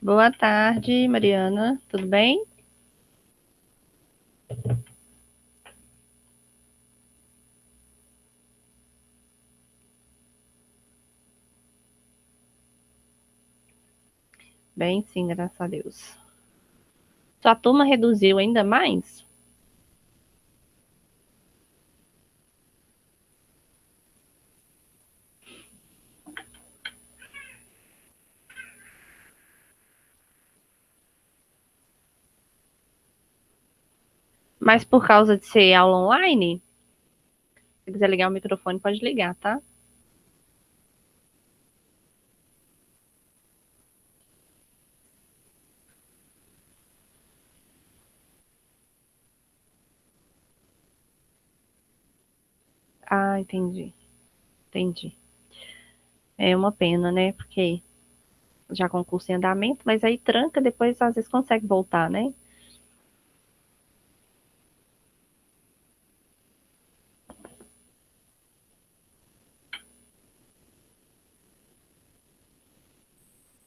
Boa tarde, Mariana. Tudo bem? Bem, sim, graças a Deus. Sua turma reduziu ainda mais? Mas por causa de ser aula online? Se quiser ligar o microfone, pode ligar, tá? Ah, entendi. Entendi. É uma pena, né? Porque já concurso em andamento, mas aí tranca, depois às vezes consegue voltar, né?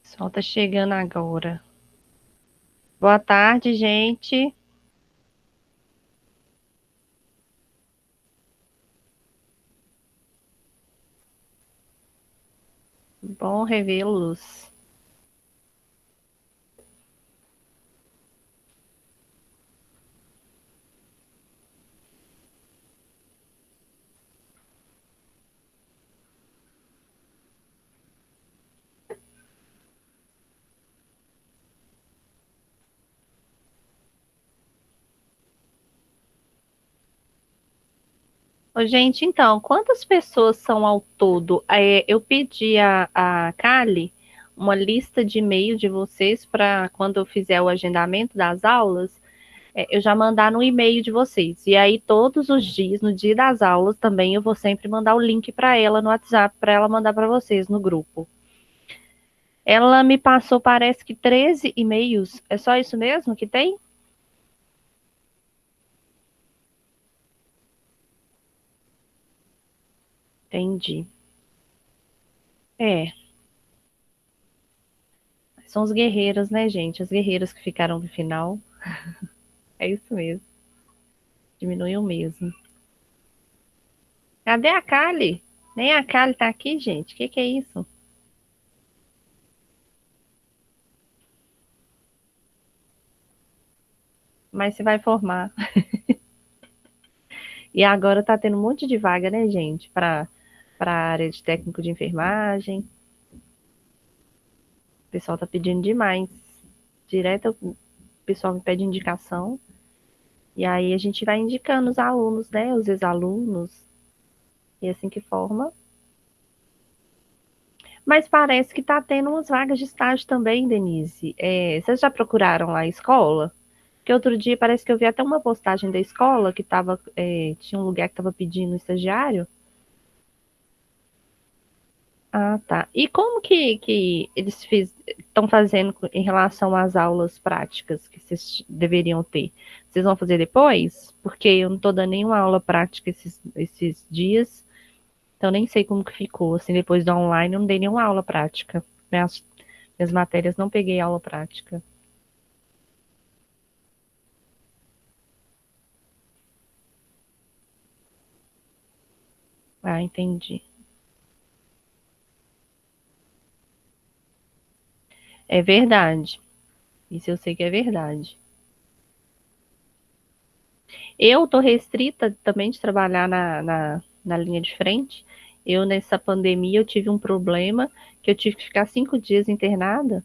O sol tá chegando agora. Boa tarde, gente. Bom revê-los. Ô, gente, então, quantas pessoas são ao todo? Eu pedi a Kali uma lista de e-mail de vocês para quando eu fizer o agendamento das aulas, eu já mandar no e-mail de vocês. E aí, todos os dias, no dia das aulas, também eu vou sempre mandar o link para ela no WhatsApp, para ela mandar para vocês no grupo. Ela me passou, parece que 13 e-mails. É só isso mesmo que tem? Entendi. É, são os guerreiros, né, gente? As guerreiras que ficaram no final. É isso mesmo. Diminuiu mesmo. Cadê a Kali? Nem a Kali tá aqui, gente. O que é isso? Mas se vai formar. E agora tá tendo um monte de vaga, né, gente? Para a área de técnico de enfermagem. O pessoal tá pedindo demais. Direto o pessoal me pede indicação. E aí a gente vai indicando os alunos, né? Os ex-alunos. E assim que forma. Mas parece que tá tendo umas vagas de estágio também, Denise. Vocês já procuraram lá a escola? Que outro dia parece que eu vi até uma postagem da escola que tava, tinha um lugar que estava pedindo estagiário. Ah, tá. E como que eles estão fazendo em relação às aulas práticas que vocês deveriam ter? Vocês vão fazer depois? Porque eu não estou dando nenhuma aula prática esses dias, então nem sei como que ficou. Assim, depois da online eu não dei nenhuma aula prática. Minhas matérias não peguei aula prática. Ah, entendi. É verdade. Isso eu sei que é verdade. Eu estou restrita também de trabalhar na linha de frente. Eu, nessa pandemia, eu tive um problema que eu tive que ficar 5 dias internada.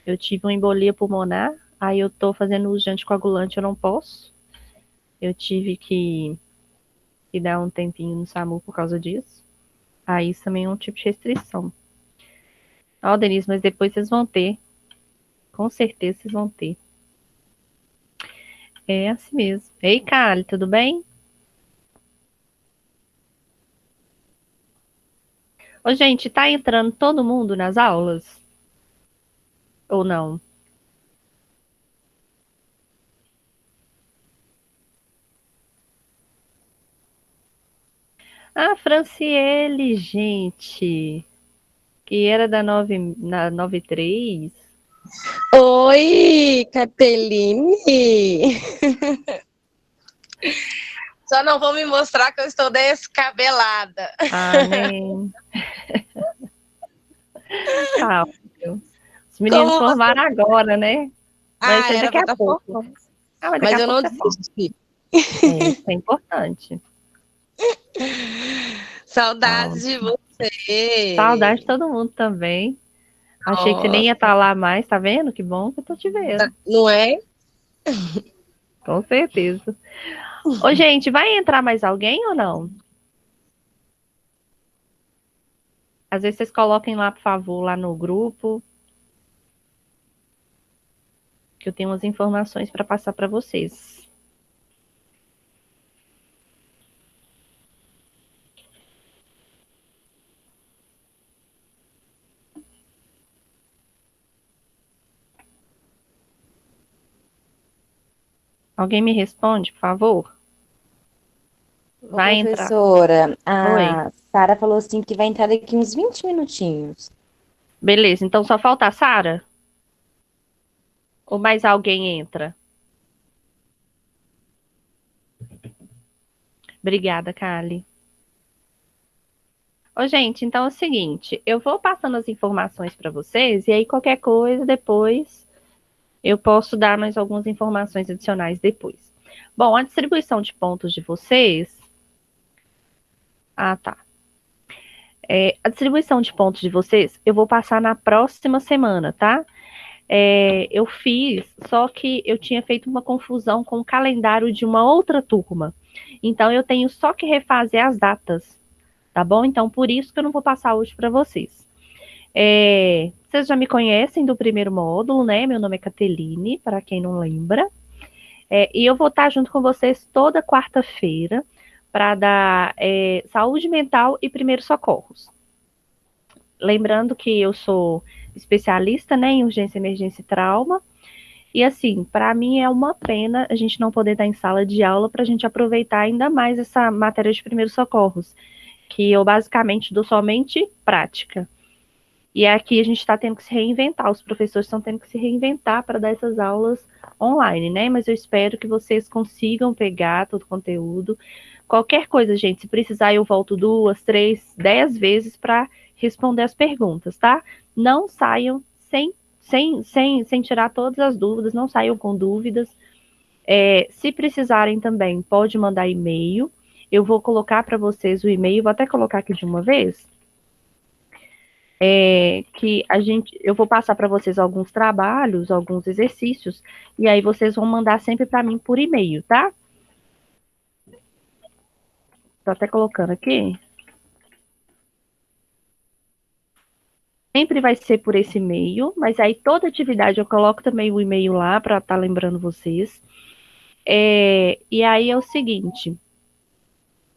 Eu tive uma embolia pulmonar, aí eu estou fazendo uso de anticoagulante, eu não posso. Eu tive que dar um tempinho no SAMU por causa disso. Aí isso também é um tipo de restrição. Ó, Denise, mas depois vocês vão ter. Com certeza vocês vão ter. É assim mesmo. Ei, Kali, tudo bem? Ô, gente, tá entrando todo mundo nas aulas? Ou não? Ah, Franciele, gente, que era da 93. Oi, Capeline! Só não vou me mostrar que eu estou descabelada. Ah, nem. Tá, ótimo. Os meninos Como você... formaram agora, né? Mas isso Ah, aí era daqui pra a estar pouco. formando. Ah, mas daqui Mas a eu pouco não você forma. desisti. É, isso é importante. Ah, Saudades de saudade de você. todo mundo também. Achei que você nem ia Nossa, estar lá mais, tá vendo? Que bom que eu tô te vendo. não é? Com certeza. Ô, gente, vai entrar mais alguém ou não? Às vezes vocês coloquem lá, por favor, lá no grupo, que eu tenho umas informações para passar para vocês. Alguém me responde, por favor? Ô, Vai entrar. professora, Oi. a Sara falou assim que vai entrar daqui uns 20 minutinhos. Beleza, então só falta a Sara? Ou mais alguém entra? Obrigada, Kali. Ô, gente, então é o seguinte, eu vou passando as informações para vocês e aí qualquer coisa depois eu posso dar mais algumas informações adicionais depois. Bom, a distribuição de pontos de vocês. Ah, tá. A distribuição de pontos de vocês eu vou passar na próxima semana, tá? Eu fiz, só que eu tinha feito uma confusão com o calendário de uma outra turma. Então eu tenho só que refazer as datas, tá bom? Então por isso que eu não vou passar hoje para vocês. Vocês já me conhecem do primeiro módulo, né? Meu nome é Cateline, para quem não lembra. E eu vou estar junto com vocês toda quarta-feira para dar saúde mental e primeiros socorros. Lembrando que eu sou especialista, né, em urgência, emergência e trauma. E assim, para mim é uma pena a gente não poder estar em sala de aula para a gente aproveitar ainda mais essa matéria de primeiros socorros, que eu basicamente dou somente prática. E aqui a gente está tendo que se reinventar, os professores estão tendo que se reinventar para dar essas aulas online, né? Mas eu espero que vocês consigam pegar todo o conteúdo. Qualquer coisa, gente, se precisar, eu volto 2, 3, 10 vezes para responder as perguntas, tá? Não saiam sem tirar todas as dúvidas, não saiam com dúvidas. Se precisarem também, pode mandar e-mail. Eu vou colocar para vocês o e-mail, vou até colocar aqui de uma vez eu vou passar para vocês alguns trabalhos, alguns exercícios, e aí vocês vão mandar sempre para mim por e-mail, tá? Tô até colocando aqui. Sempre vai ser por esse e-mail, mas aí toda atividade eu coloco também o e-mail lá para estar lembrando vocês. E aí é o seguinte,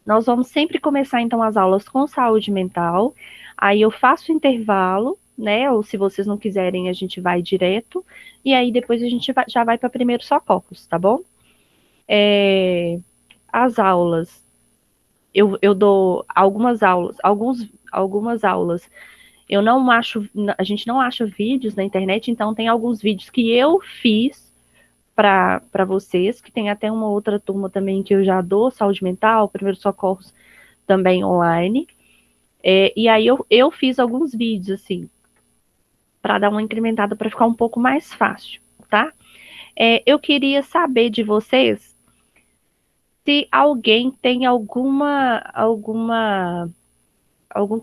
nós vamos sempre começar então as aulas com saúde mental, aí eu faço intervalo, né? Ou se vocês não quiserem, a gente vai direto, e aí depois a gente já vai para primeiros socorros, tá bom? As aulas, eu dou algumas aulas, algumas aulas. Eu não acho, a gente não acha vídeos na internet, então tem alguns vídeos que eu fiz para vocês, que tem até uma outra turma também que eu já dou, saúde mental, primeiros socorros também online. E aí eu fiz alguns vídeos, assim, para dar uma incrementada para ficar um pouco mais fácil, tá? Eu queria saber de vocês se alguém tem algum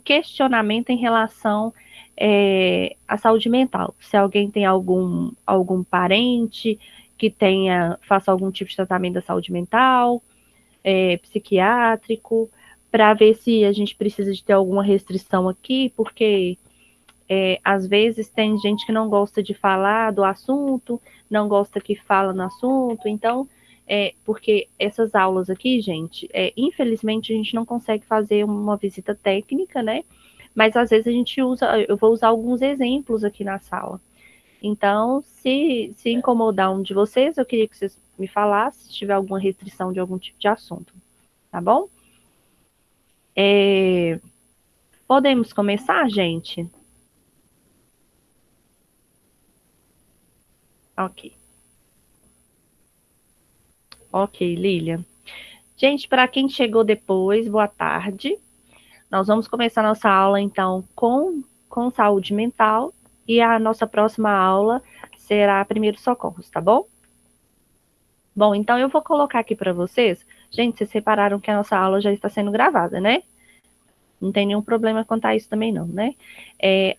questionamento em relação à saúde mental. Se alguém tem algum parente que faça algum tipo de tratamento da saúde mental, psiquiátrico, para ver se a gente precisa de ter alguma restrição aqui, porque às vezes tem gente que não gosta de falar do assunto, não gosta que fala no assunto, então, porque essas aulas aqui, gente, infelizmente a gente não consegue fazer uma visita técnica, né? Mas às vezes eu vou usar alguns exemplos aqui na sala. Então, se incomodar um de vocês, eu queria que vocês me falassem se tiver alguma restrição de algum tipo de assunto, tá bom? Podemos começar, gente? Ok. Ok, Lilian. Gente, para quem chegou depois, boa tarde. Nós vamos começar nossa aula, então, com saúde mental. E a nossa próxima aula será primeiros socorros, tá bom? Bom, então eu vou colocar aqui para vocês. Gente, vocês repararam que a nossa aula já está sendo gravada, né? Não tem nenhum problema quanto a isso também não, né?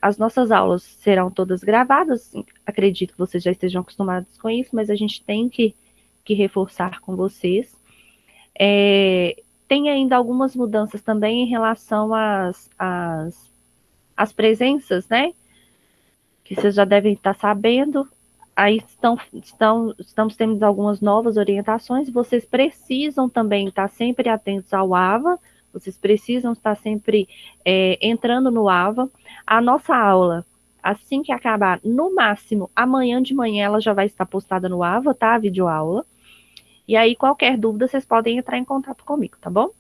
As nossas aulas serão todas gravadas. Acredito que vocês já estejam acostumados com isso, mas a gente tem que reforçar com vocês. Tem ainda algumas mudanças também em relação às presenças, né? Que vocês já devem estar sabendo. Aí estamos tendo algumas novas orientações. Vocês precisam também estar sempre atentos ao AVA. Vocês precisam estar sempre entrando no AVA. A nossa aula, assim que acabar, no máximo, amanhã de manhã, ela já vai estar postada no AVA, tá? A videoaula. E aí, qualquer dúvida, vocês podem entrar em contato comigo, tá bom?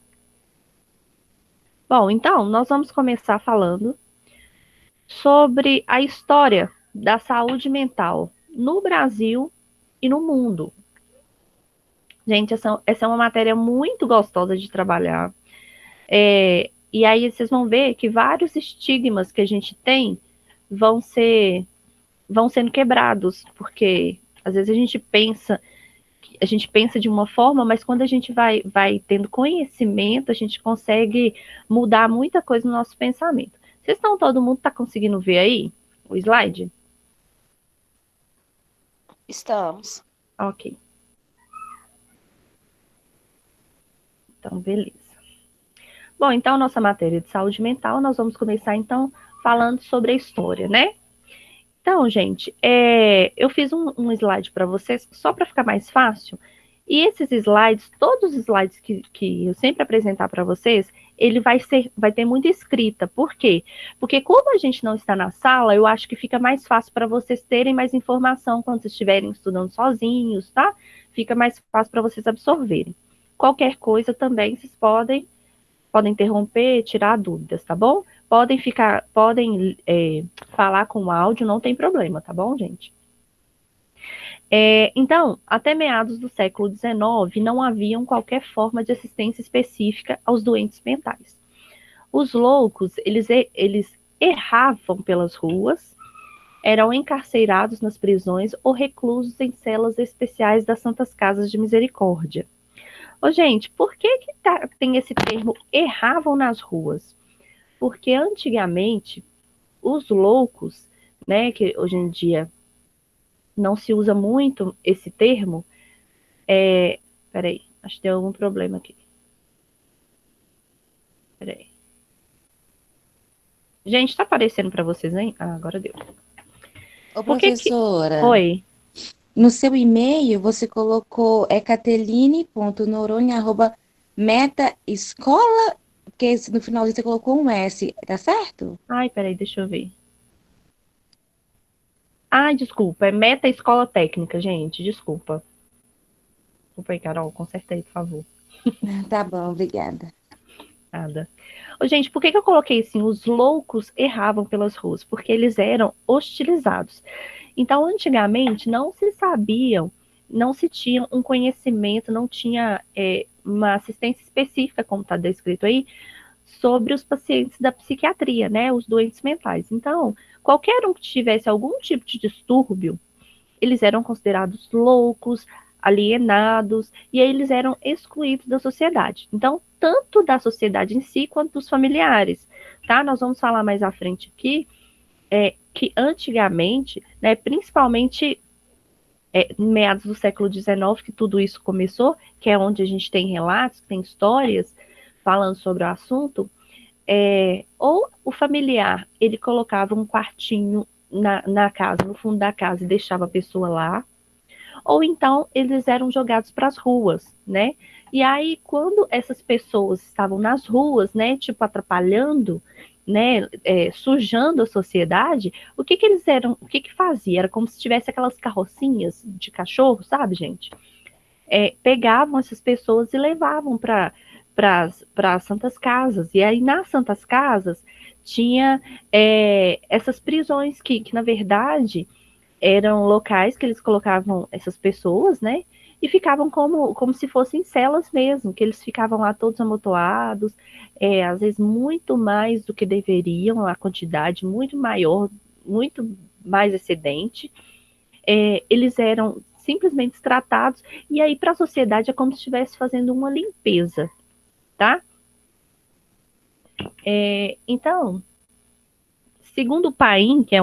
Bom, então, nós vamos começar falando sobre a história da saúde mental no Brasil e no mundo. Gente, essa é uma matéria muito gostosa de trabalhar. E aí vocês vão ver que vários estigmas que a gente tem vão sendo quebrados, porque às vezes a gente pensa de uma forma, mas quando a gente vai tendo conhecimento, a gente consegue mudar muita coisa no nosso pensamento. Todo mundo está conseguindo ver aí o slide? Estamos. Ok. Então, beleza. Bom, então, nossa matéria de saúde mental, nós vamos começar, então, falando sobre a história, né? Então, gente, eu fiz um slide para vocês, só para ficar mais fácil. E esses slides, todos os slides que eu sempre apresentar para vocês, ele vai ter muita escrita. Por quê? Porque como a gente não está na sala, eu acho que fica mais fácil para vocês terem mais informação quando vocês estiverem estudando sozinhos, tá? Fica mais fácil para vocês absorverem. Qualquer coisa também, vocês podem interromper, tirar dúvidas, tá bom? Podem falar com áudio, não tem problema, tá bom, gente? Então, até meados do século XIX, não haviam qualquer forma de assistência específica aos doentes mentais. Os loucos, eles erravam pelas ruas, eram encarcerados nas prisões ou reclusos em celas especiais das Santas Casas de Misericórdia. Gente, por que tem esse termo erravam nas ruas? Porque antigamente, os loucos, né, que hoje em dia não se usa muito esse termo, peraí, acho que tem algum problema aqui. Peraí. Gente, tá aparecendo para vocês, hein? Ah, agora deu. Ô, professora. Oi. No seu e-mail, você colocou cateline.noronha@metaescola, porque no finalzinho você colocou um S, tá certo? Ai, peraí, deixa eu ver. Ai, desculpa, é Meta Escola Técnica, gente, desculpa. Desculpa aí, Carol, consertei, por favor. Tá bom, obrigada. Nada. Gente, por que eu coloquei assim? Os loucos erravam pelas ruas? Porque eles eram hostilizados. Então, antigamente, não se sabiam, não se tinha um conhecimento, não tinha uma assistência específica, como está descrito aí, sobre os pacientes da psiquiatria, né? Os doentes mentais. Então, qualquer um que tivesse algum tipo de distúrbio, eles eram considerados loucos, alienados, e aí eles eram excluídos da sociedade. Então, tanto da sociedade em si, quanto dos familiares, tá? Nós vamos falar mais à frente aqui, que antigamente, né, principalmente em meados do século XIX, que tudo isso começou, que é onde a gente tem relatos, tem histórias falando sobre o assunto, ou o familiar, ele colocava um quartinho na casa, no fundo da casa, e deixava a pessoa lá, ou então eles eram jogados para as ruas, né? E aí, quando essas pessoas estavam nas ruas, né, tipo, atrapalhando, né, sujando a sociedade, o que eles eram, o que fazia? Era como se tivesse aquelas carrocinhas de cachorro, sabe, gente? Pegavam essas pessoas e levavam para as santas casas. E aí, nas santas casas, tinha essas prisões que na verdade, eram locais que eles colocavam essas pessoas, né? E ficavam como se fossem celas mesmo, que eles ficavam lá todos amontoados, às vezes muito mais do que deveriam, a quantidade muito maior, muito mais excedente. Eles eram simplesmente tratados, e aí para a sociedade é como se estivesse fazendo uma limpeza, tá? Então, segundo o Paim, que é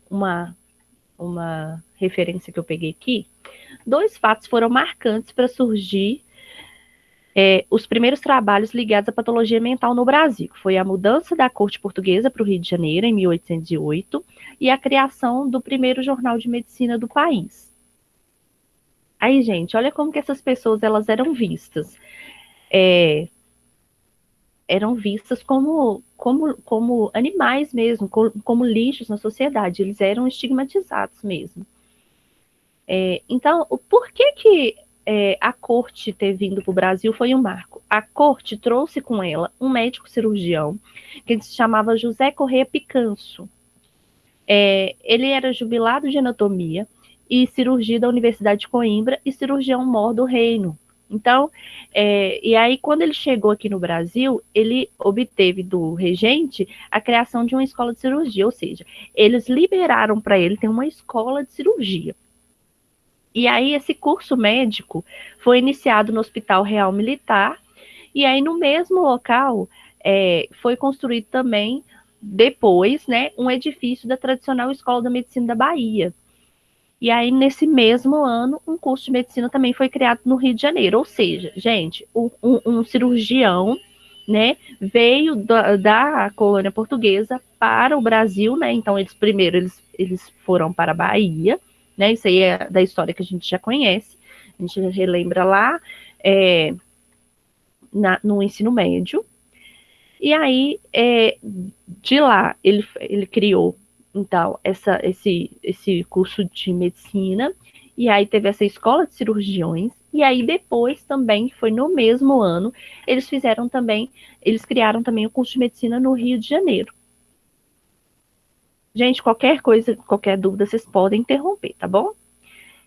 uma referência que eu peguei aqui, 2 fatos foram marcantes para surgir os primeiros trabalhos ligados à patologia mental no Brasil. Foi a mudança da corte portuguesa para o Rio de Janeiro, em 1808, e a criação do primeiro jornal de medicina do país. Aí, gente, olha como que essas pessoas elas eram vistas. Eram vistas como animais mesmo, como lixos na sociedade. Eles eram estigmatizados mesmo. Então, por que a corte ter vindo para o Brasil foi um marco? A corte trouxe com ela um médico cirurgião que se chamava José Corrêa Picanso. Ele era jubilado de anatomia e cirurgia da Universidade de Coimbra e cirurgião-mor do reino. Então, e aí quando ele chegou aqui no Brasil, ele obteve do regente a criação de uma escola de cirurgia, ou seja, eles liberaram para ele ter uma escola de cirurgia. E aí esse curso médico foi iniciado no Hospital Real Militar, e aí no mesmo local foi construído também, depois, né, um edifício da tradicional Escola da Medicina da Bahia. E aí, nesse mesmo ano, um curso de medicina também foi criado no Rio de Janeiro. Ou seja, gente, um cirurgião, né, veio da colônia portuguesa para o Brasil, né? Então, eles foram para a Bahia, né? Isso aí é da história que a gente já conhece. A gente relembra lá no ensino médio. E aí, de lá, ele criou, então, esse curso de medicina, e aí teve essa escola de cirurgiões, e aí depois também, foi no mesmo ano, eles criaram também o curso de medicina no Rio de Janeiro. Gente, qualquer coisa, qualquer dúvida, vocês podem interromper, tá bom?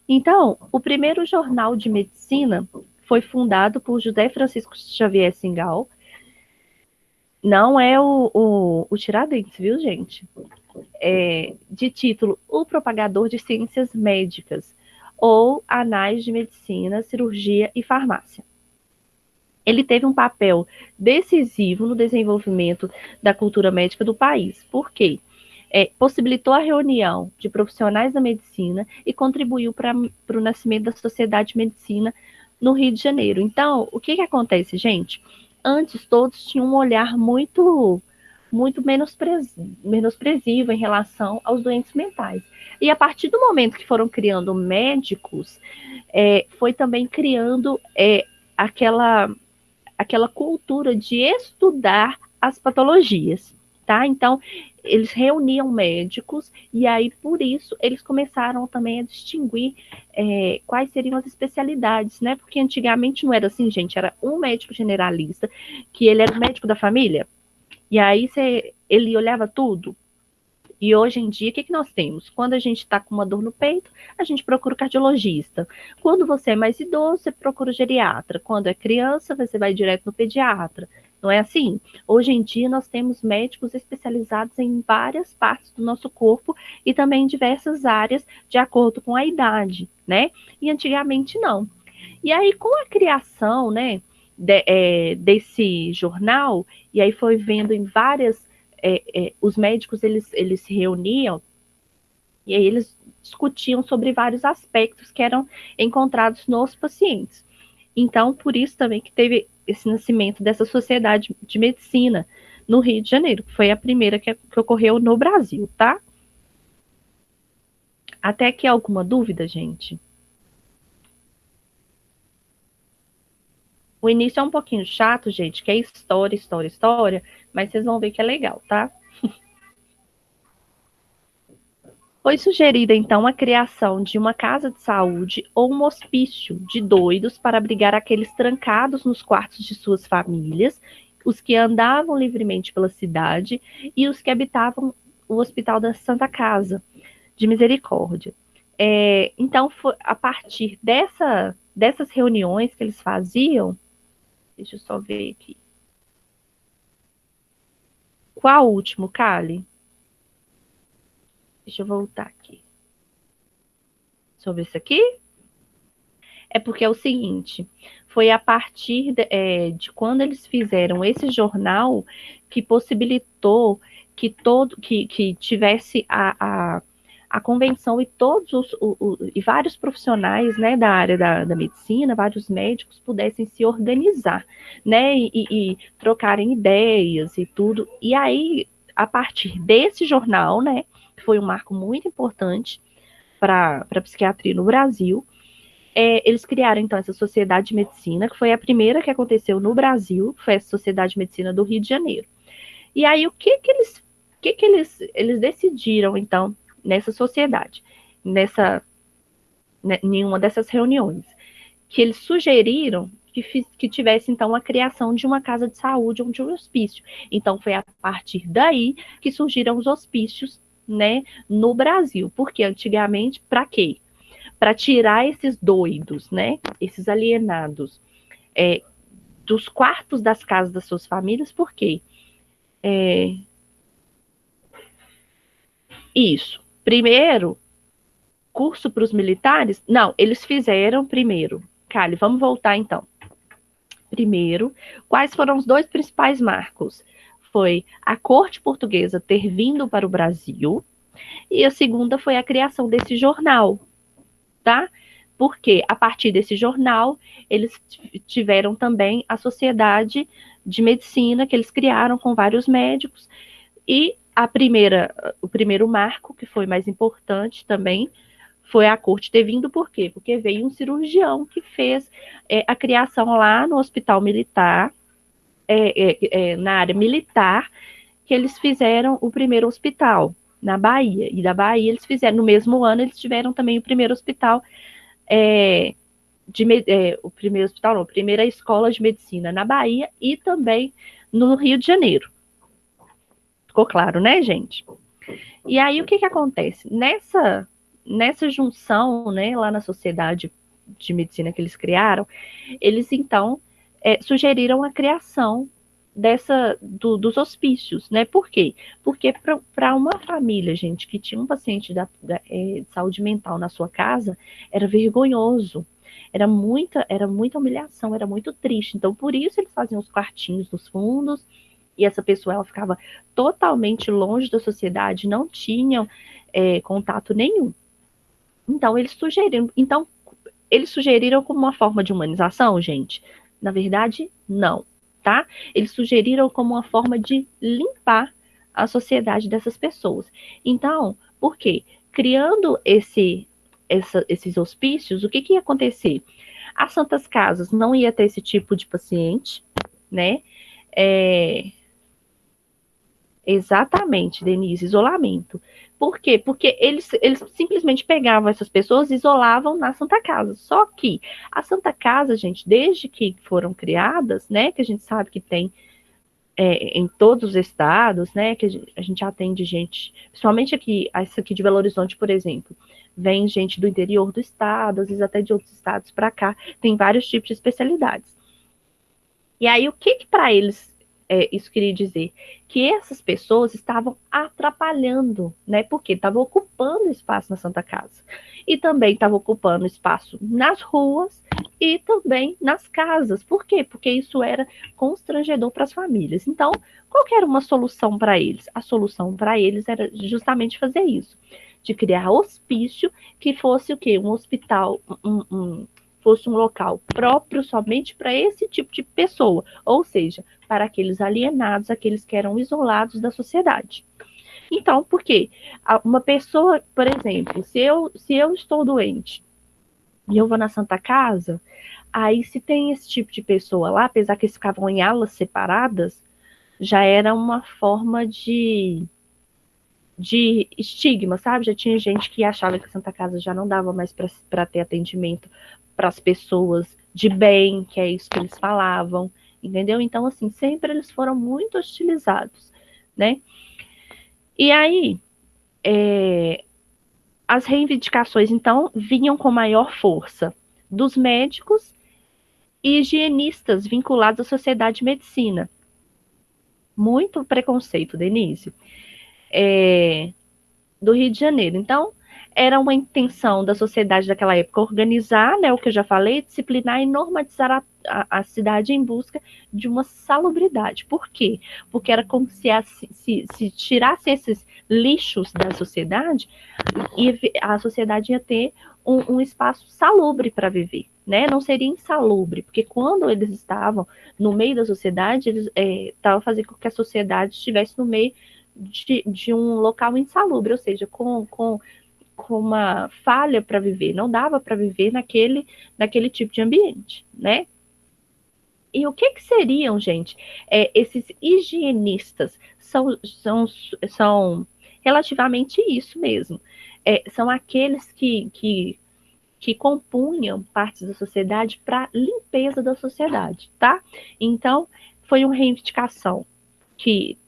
Então, o primeiro jornal de medicina foi fundado por José Francisco Xavier Singal. Não é o Tiradentes, viu, gente? De título O Propagador de Ciências Médicas, ou Anais de Medicina, Cirurgia e Farmácia. Ele teve um papel decisivo no desenvolvimento da cultura médica do país. Por quê? Possibilitou a reunião de profissionais da medicina e contribuiu para o nascimento da Sociedade de Medicina no Rio de Janeiro. Então, o que acontece, gente? Antes, todos tinham um olhar muito menosprezível em relação aos doentes mentais. E a partir do momento que foram criando médicos, foi também criando aquela cultura de estudar as patologias, tá? Então, eles reuniam médicos e aí, por isso, eles começaram também a distinguir quais seriam as especialidades, né? Porque antigamente não era assim, gente, era um médico generalista, que ele era o médico da família, e aí ele olhava tudo. E hoje em dia, o que nós temos? Quando a gente está com uma dor no peito, a gente procura o cardiologista. Quando você é mais idoso, você procura o geriatra. Quando é criança, você vai direto no pediatra. Não é assim? Hoje em dia, nós temos médicos especializados em várias partes do nosso corpo e também em diversas áreas, de acordo com a idade, né? E antigamente, não. E aí, com a criação, né, desse jornal, e aí foi vendo em várias... os médicos, eles se reuniam e aí eles discutiam sobre vários aspectos que eram encontrados nos pacientes. Então, por isso também que teve esse nascimento dessa sociedade de medicina no Rio de Janeiro, que foi a primeira que ocorreu no Brasil, tá? Até aqui alguma dúvida, gente? O início é um pouquinho chato, gente, que é história, mas vocês vão ver que é legal, tá? Foi sugerida, então, a criação de uma casa de saúde ou um hospício de doidos para abrigar aqueles trancados nos quartos de suas famílias, os que andavam livremente pela cidade e os que habitavam o Hospital da Santa Casa de Misericórdia. Então, foi a partir dessas reuniões que eles faziam, deixa eu só ver aqui. Qual o último, Kali? Deixa eu voltar aqui. Sobre isso aqui? É porque é o seguinte, foi a partir de quando eles fizeram esse jornal que possibilitou que tivesse a convenção e todos e vários profissionais, né, da área da medicina, vários médicos pudessem se organizar, né, e trocarem ideias e tudo. E aí, a partir desse jornal, né, que foi um marco muito importante para a psiquiatria no Brasil, eles criaram, então, essa Sociedade de Medicina, que foi a primeira que aconteceu no Brasil, foi a Sociedade de Medicina do Rio de Janeiro. E aí, o que eles decidiram, então, nessa sociedade, em uma dessas reuniões? Que eles sugeriram que tivesse, então, a criação de uma casa de saúde ou de um hospício. Então, foi a partir daí que surgiram os hospícios, né, no Brasil. Porque antigamente, para quê? Para tirar esses doidos, né, esses alienados, dos quartos das casas das suas famílias, por quê? Isso. Primeiro, curso para os militares? Não, eles fizeram primeiro. Kali, vamos voltar então. Primeiro, quais foram os dois principais marcos? Foi a corte portuguesa ter vindo para o Brasil, e a segunda foi a criação desse jornal, tá? Porque a partir desse jornal, eles tiveram também a Sociedade de Medicina, que eles criaram com vários médicos, e o primeiro marco, que foi mais importante também, foi a corte ter vindo, por quê? Porque veio um cirurgião que fez a criação lá no hospital militar, na área militar, que eles fizeram o primeiro hospital na Bahia. E da Bahia eles fizeram, no mesmo ano, eles tiveram também o primeiro hospital, o primeiro hospital não, a primeira escola de medicina na Bahia e também no Rio de Janeiro. Ficou claro, né, gente? E aí, o que acontece? Nessa junção, né, lá na Sociedade de Medicina que eles criaram, eles, então, sugeriram a criação dos hospícios, né? Por quê? Porque para uma família, gente, que tinha um paciente de saúde mental na sua casa, era vergonhoso. Era muita humilhação, era muito triste. Então, por isso eles faziam os quartinhos nos fundos, e essa pessoa ela ficava totalmente longe da sociedade, não tinham contato nenhum. Então, eles sugeriram como uma forma de humanização, gente? Na verdade, não, tá? Eles sugeriram como uma forma de limpar a sociedade dessas pessoas. Então, por quê? Criando esses hospícios, o que ia acontecer? As Santas Casas não ia ter esse tipo de paciente, né? Exatamente, Denise, isolamento. Por quê? Porque eles simplesmente pegavam essas pessoas e isolavam na Santa Casa. Só que a Santa Casa, gente, desde que foram criadas, né, que a gente sabe que tem em todos os estados, né, que a gente atende gente, principalmente essa aqui de Belo Horizonte, por exemplo, vem gente do interior do estado, às vezes até de outros estados para cá, tem vários tipos de especialidades. E aí, o que para eles isso queria dizer? Que essas pessoas estavam atrapalhando, né? Porque estavam ocupando espaço na Santa Casa. E também estavam ocupando espaço nas ruas e também nas casas. Por quê? Porque isso era constrangedor para as famílias. Então, qual que era uma solução para eles? A solução para eles era justamente fazer isso. De criar hospício que fosse o quê? Um hospital, fosse um local próprio somente para esse tipo de pessoa, ou seja, para aqueles alienados, aqueles que eram isolados da sociedade. Então, por quê? Uma pessoa, por exemplo, se eu estou doente e eu vou na Santa Casa, aí se tem esse tipo de pessoa lá, apesar que eles ficavam em alas separadas, já era uma forma de estigma, sabe? Já tinha gente que achava que a Santa Casa já não dava mais para ter atendimento para as pessoas de bem, que é isso que eles falavam, entendeu? Então, assim, sempre eles foram muito hostilizados, né? E aí, as reivindicações, então, vinham com maior força dos médicos e higienistas vinculados à sociedade de medicina. Muito preconceito, Denise. Do Rio de Janeiro. Então, era uma intenção da sociedade daquela época organizar, né, o que eu já falei, disciplinar e normatizar a cidade em busca de uma salubridade. Por quê? Porque era como se tirasse esses lixos da sociedade e a sociedade ia ter um espaço salubre para viver, né? Não seria insalubre, porque quando eles estavam no meio da sociedade, eles estavam fazendo com que a sociedade estivesse no meio de um local insalubre, ou seja, com uma falha para viver, não dava para viver naquele tipo de ambiente, né? E o que seriam, gente, esses higienistas? São relativamente isso mesmo. São aqueles que compunham partes da sociedade para limpeza da sociedade, tá? Então, foi uma reivindicação que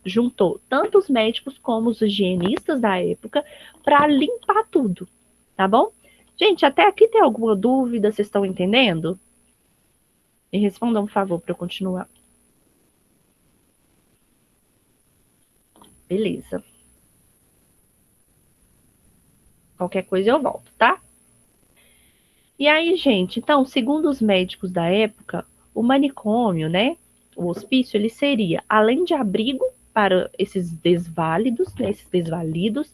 juntou tanto os médicos como os higienistas da época para limpar tudo, tá bom? Gente, até aqui tem alguma dúvida? Vocês estão entendendo? Me respondam, por favor, para eu continuar. Beleza. Qualquer coisa eu volto, tá? E aí, gente, então, segundo os médicos da época, o manicômio, né, o hospício, ele seria, além de abrigo para esses desválidos, né, esses desvalidos,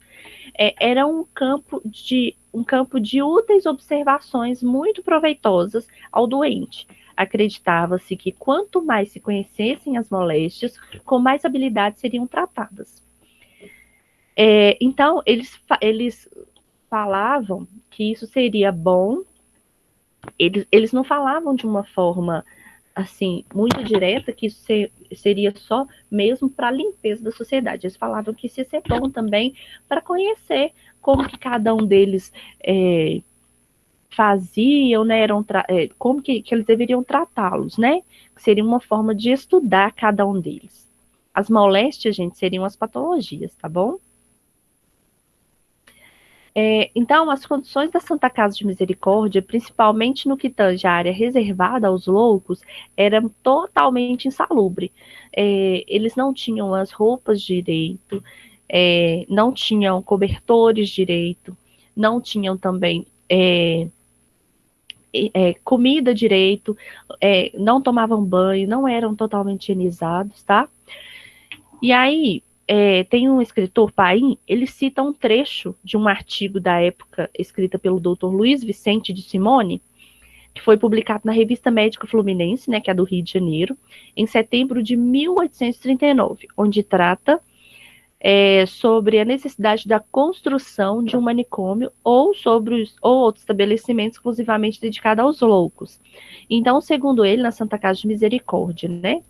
era um campo de úteis observações muito proveitosas ao doente. Acreditava-se que quanto mais se conhecessem as moléstias, com mais habilidade seriam tratadas. Então, eles falavam que isso seria bom. Eles não falavam de uma forma assim muito direta que isso seria só mesmo para a limpeza da sociedade. Eles falavam que isso ia ser bom também para conhecer como que cada um deles faziam, né? Como que eles deveriam tratá-los, né? Seria uma forma de estudar cada um deles. As moléstias, gente, seriam as patologias, tá bom? Então, as condições da Santa Casa de Misericórdia, principalmente no que tange a área reservada aos loucos, eram totalmente insalubre. Eles não tinham as roupas direito, não tinham cobertores direito, não tinham também comida direito, não tomavam banho, não eram totalmente higienizados, tá? E aí, tem um escritor, Paim, ele cita um trecho de um artigo da época escrita pelo Dr. Luiz Vicente de Simone, que foi publicado na Revista Médica Fluminense, né, que é do Rio de Janeiro, em setembro de 1839, onde trata sobre a necessidade da construção de um manicômio ou outro estabelecimento exclusivamente dedicado aos loucos. Então, segundo ele, na Santa Casa de Misericórdia, né?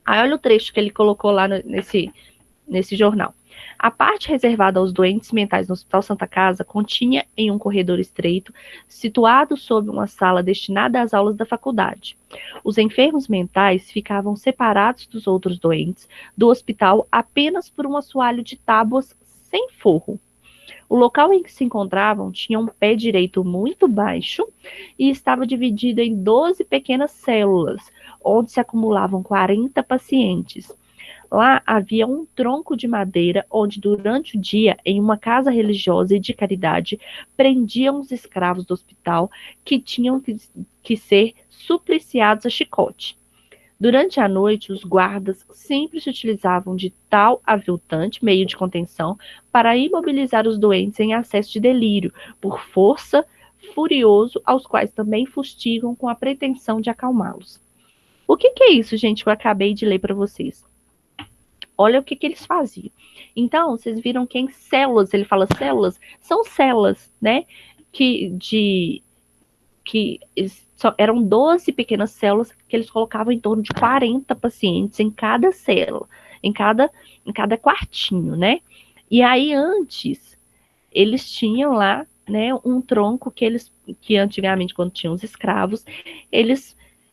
Aí olha o trecho que ele colocou lá nesse jornal. A parte reservada aos doentes mentais no Hospital Santa Casa continha em um corredor estreito, situado sob uma sala destinada às aulas da faculdade. Os enfermos mentais ficavam separados dos outros doentes do hospital apenas por um assoalho de tábuas sem forro. O local em que se encontravam tinha um pé direito muito baixo e estava dividido em 12 pequenas células, onde se acumulavam 40 pacientes. Lá havia um tronco de madeira onde, durante o dia, em uma casa religiosa e de caridade, prendiam os escravos do hospital que tinham que ser supliciados a chicote. Durante a noite, os guardas sempre se utilizavam de tal aviltante, meio de contenção, para imobilizar os doentes em acesso de delírio, por força, furioso, aos quais também fustigam com a pretensão de acalmá-los. O que é isso, gente, que eu acabei de ler para vocês? Olha o que eles faziam. Então, vocês viram que em células, ele fala células, são células, né? Eram 12 pequenas células que eles colocavam em torno de 40 pacientes em cada célula, em cada quartinho, né? E aí, antes, eles tinham lá, né, um tronco que antigamente, quando tinham os escravos,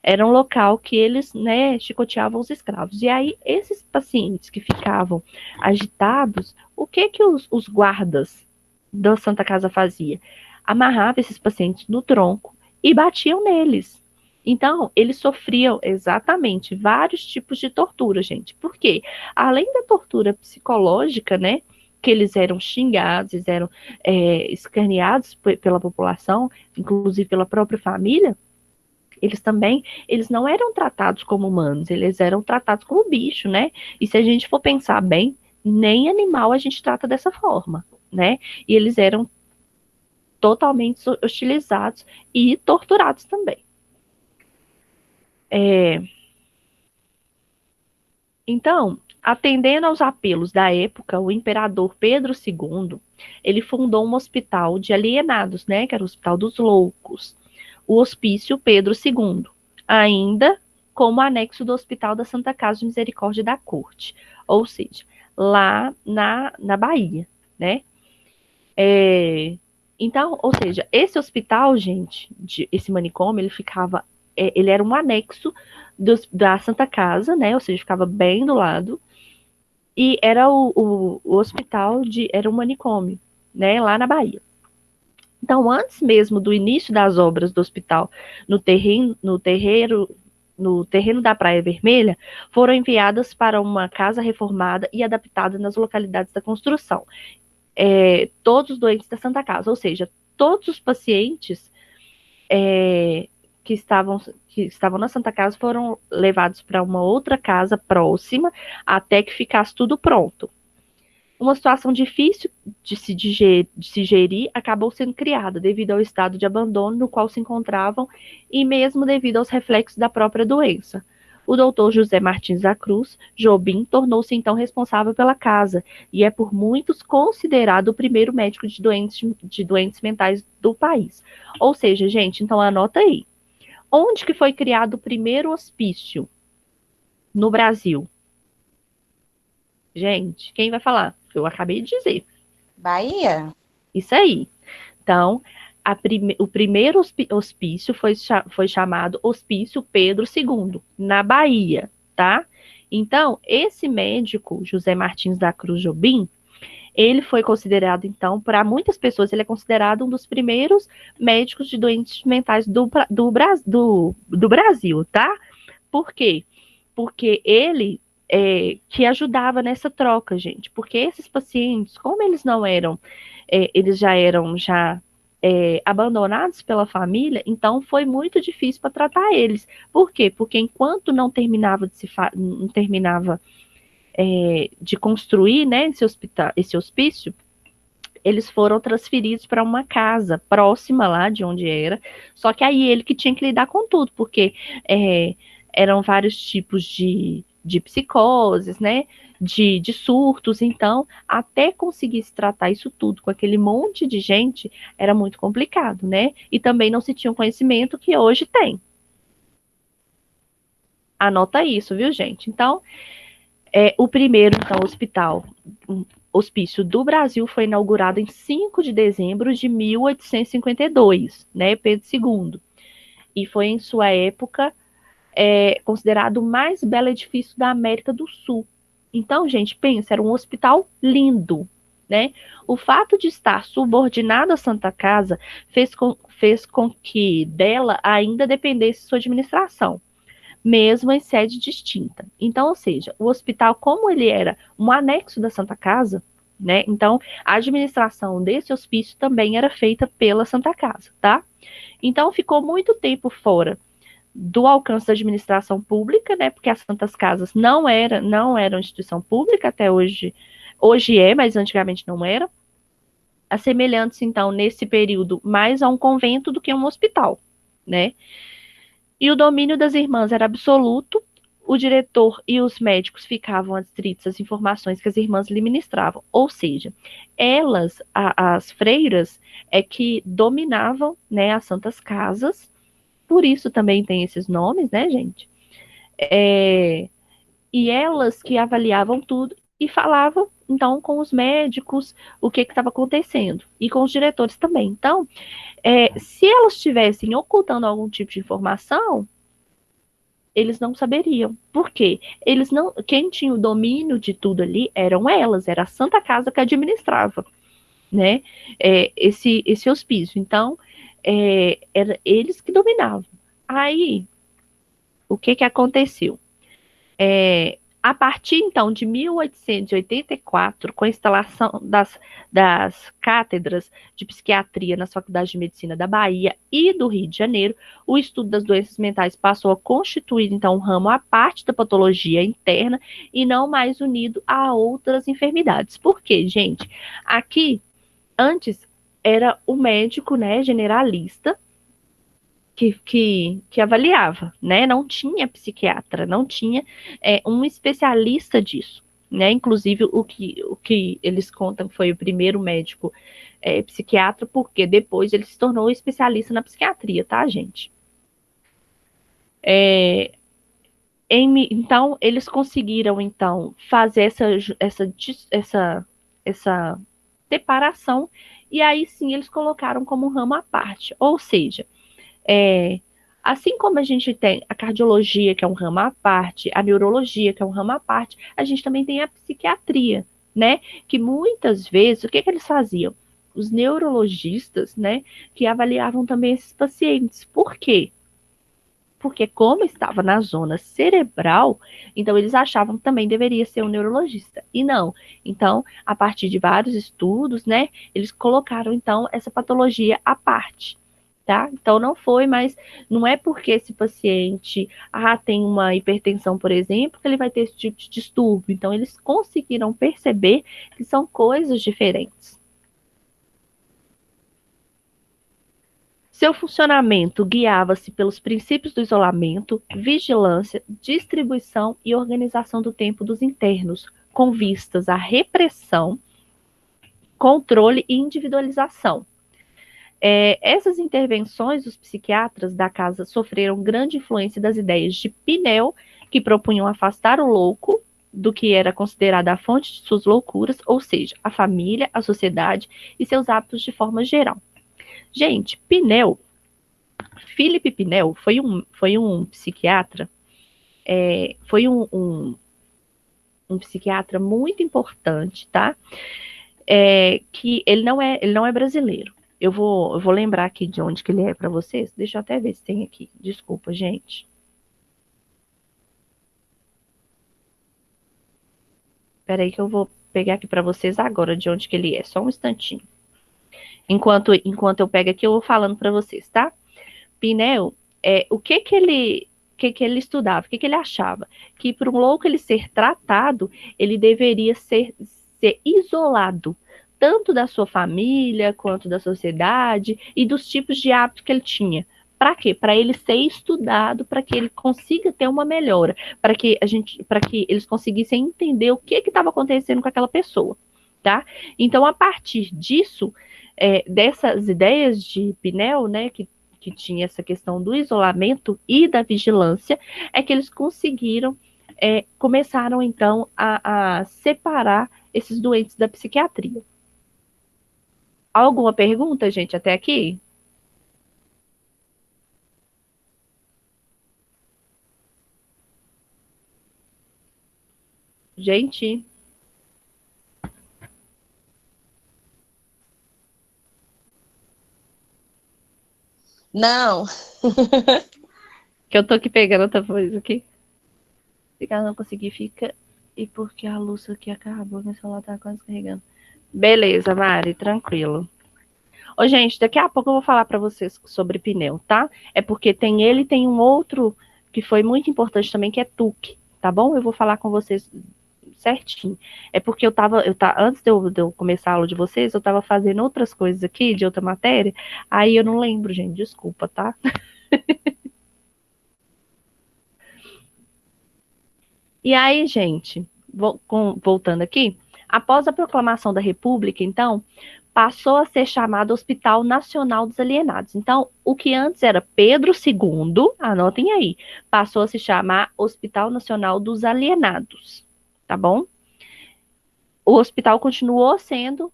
era um local que eles, né, chicoteavam os escravos. E aí, esses pacientes que ficavam agitados, o que os guardas da Santa Casa fazia? Amarrava esses pacientes no tronco e batiam neles. Então, eles sofriam exatamente vários tipos de tortura, gente. Por quê? Além da tortura psicológica, né? Que eles eram xingados, eles eram escaneados pela população, inclusive pela própria família, eles não eram tratados como humanos, eles eram tratados como bicho, né? E se a gente for pensar bem, nem animal a gente trata dessa forma, né? E eles eram totalmente hostilizados e torturados também. Então, atendendo aos apelos da época, o imperador Pedro II, ele fundou um hospital de alienados, né, que era o Hospital dos Loucos, o Hospício Pedro II, ainda como anexo do Hospital da Santa Casa de Misericórdia da Corte, ou seja, lá na Bahia, né? Então, ou seja, esse hospital, gente, esse manicômio, ele era um anexo da Santa Casa, né? Ou seja, ficava bem do lado. E era o hospital era um manicômio, né? Lá na Bahia. Então, antes mesmo do início das obras do hospital no terreno da Praia Vermelha, foram enviadas para uma casa reformada e adaptada nas localidades da construção. Todos os doentes da Santa Casa, ou seja, todos os pacientes que estavam na Santa Casa foram levados para uma outra casa próxima até que ficasse tudo pronto. Uma situação difícil de se gerir acabou sendo criada devido ao estado de abandono no qual se encontravam e mesmo devido aos reflexos da própria doença. O doutor José Martins da Cruz Jobim tornou-se então responsável pela casa e é por muitos considerado o primeiro médico de doentes mentais do país. Ou seja, gente, então anota aí. Onde que foi criado o primeiro hospício no Brasil? Gente, quem vai falar? Eu acabei de dizer. Bahia? Isso aí. Então, o primeiro hospício foi chamado Hospício Pedro II, na Bahia, tá? Então, esse médico, José Martins da Cruz Jobim, ele foi considerado, então, para muitas pessoas, ele é considerado um dos primeiros médicos de doentes mentais do Brasil, tá? Por quê? Porque ele que ajudava nessa troca, gente. Porque esses pacientes, como eles não eram, eles já eram abandonados pela família, então foi muito difícil para tratar eles. Por quê? Porque enquanto não terminava de construir, né, esse hospício, eles foram transferidos para uma casa próxima lá de onde era, só que aí ele que tinha que lidar com tudo, porque eram vários tipos de psicoses, né, de surtos, então, até conseguir se tratar isso tudo com aquele monte de gente, era muito complicado, né, e também não se tinha o conhecimento que hoje tem. Anota isso, viu, gente? Então, o primeiro, então, hospício do Brasil foi inaugurado em 5 de dezembro de 1852, né, Pedro II. E foi, em sua época, considerado o mais belo edifício da América do Sul. Então, gente, pensa, era um hospital lindo, né? O fato de estar subordinado à Santa Casa fez com que dela ainda dependesse sua administração, mesmo em sede distinta. Então, ou seja, o hospital, como ele era um anexo da Santa Casa, né? Então, a administração desse hospício também era feita pela Santa Casa, tá? Então, ficou muito tempo fora do alcance da administração pública, né? Porque as Santas Casas não eram instituição pública até hoje. Hoje mas antigamente não era. Assemelhando-se, então, nesse período, mais a um convento do que a um hospital, né? E o domínio das irmãs era absoluto, o diretor e os médicos ficavam adstritos às informações que as irmãs lhe ministravam. Ou seja, elas, as freiras, é que dominavam, né, as Santas Casas, por isso também tem esses nomes, né, gente? E elas que avaliavam tudo e falavam, então, com os médicos o que estava acontecendo, e com os diretores também. Então, se elas estivessem ocultando algum tipo de informação, eles não saberiam. Por quê? Quem tinha o domínio de tudo ali eram elas, era a Santa Casa que administrava. né, esse hospício. Então, era eles que dominavam. Aí, o que aconteceu? A partir, então, de 1884, com a instalação das cátedras de psiquiatria nas faculdades de medicina da Bahia e do Rio de Janeiro, o estudo das doenças mentais passou a constituir, então, um ramo à parte da patologia interna e não mais unido a outras enfermidades. Por quê, gente? Aqui, antes, era o médico, né, generalista, que avaliava, né? Não tinha psiquiatra, não tinha um especialista disso, né? Inclusive, o que eles contam foi o primeiro médico psiquiatra, porque depois ele se tornou especialista na psiquiatria, tá, gente? Então, eles conseguiram, então, fazer essa separação, e aí sim eles colocaram como um ramo à parte, ou seja, assim como a gente tem a cardiologia, que é um ramo à parte, a neurologia, que é um ramo à parte, a gente também tem a psiquiatria, né? Que muitas vezes, o que eles faziam? Os neurologistas, né, que avaliavam também esses pacientes. Por quê? Porque como estava na zona cerebral, então eles achavam que também deveria ser um neurologista. E não. Então, a partir de vários estudos, né, eles colocaram, então, essa patologia à parte. Tá? Então não foi, mas não é porque esse paciente tem uma hipertensão, por exemplo, que ele vai ter esse tipo de distúrbio. Então eles conseguiram perceber que são coisas diferentes. Seu funcionamento guiava-se pelos princípios do isolamento, vigilância, distribuição e organização do tempo dos internos, com vistas à repressão, controle e individualização. Essas intervenções dos psiquiatras da casa sofreram grande influência das ideias de Pinel, que propunham afastar o louco do que era considerada a fonte de suas loucuras, ou seja, a família, a sociedade e seus hábitos de forma geral. Gente, Pinel, Philippe Pinel, foi um psiquiatra, foi um psiquiatra muito importante, tá? Que ele não é brasileiro. Eu vou lembrar aqui de onde que ele é para vocês. Deixa eu até ver se tem aqui. Desculpa, gente. Espera aí que eu vou pegar aqui para vocês agora de onde que ele é. Só um instantinho. Enquanto eu pego aqui, eu vou falando para vocês, tá? Pinel, o que ele estudava? O que ele achava? Que para um louco ele ser tratado, ele deveria ser isolado, tanto da sua família, quanto da sociedade, e dos tipos de hábitos que ele tinha. Para quê? Para ele ser estudado, para que ele consiga ter uma melhora, para que eles conseguissem entender o que estava acontecendo com aquela pessoa, tá? Então, a partir disso, dessas ideias de Pinel, né, que tinha essa questão do isolamento e da vigilância, é que eles conseguiram, começaram então a separar esses doentes da psiquiatria. Alguma pergunta, gente, até aqui? Gente, Não. que eu tô aqui pegando outra coisa aqui. Se caso não conseguir, fica. E porque a luz aqui acabou, meu celular tá quase carregando. Beleza, Mari, tranquilo. Ô, gente, daqui a pouco eu vou falar para vocês sobre pneu, tá? É porque tem ele e tem um outro que foi muito importante também, que é Tuque, tá bom? Eu vou falar com vocês certinho. É porque antes de eu começar a aula de vocês, eu tava fazendo outras coisas aqui, de outra matéria, aí eu não lembro, gente, desculpa, tá? E aí, gente, voltando aqui, após a proclamação da República, então, passou a ser chamado Hospital Nacional dos Alienados. Então, o que antes era Pedro II, anotem aí, passou a se chamar Hospital Nacional dos Alienados, tá bom? O hospital continuou sendo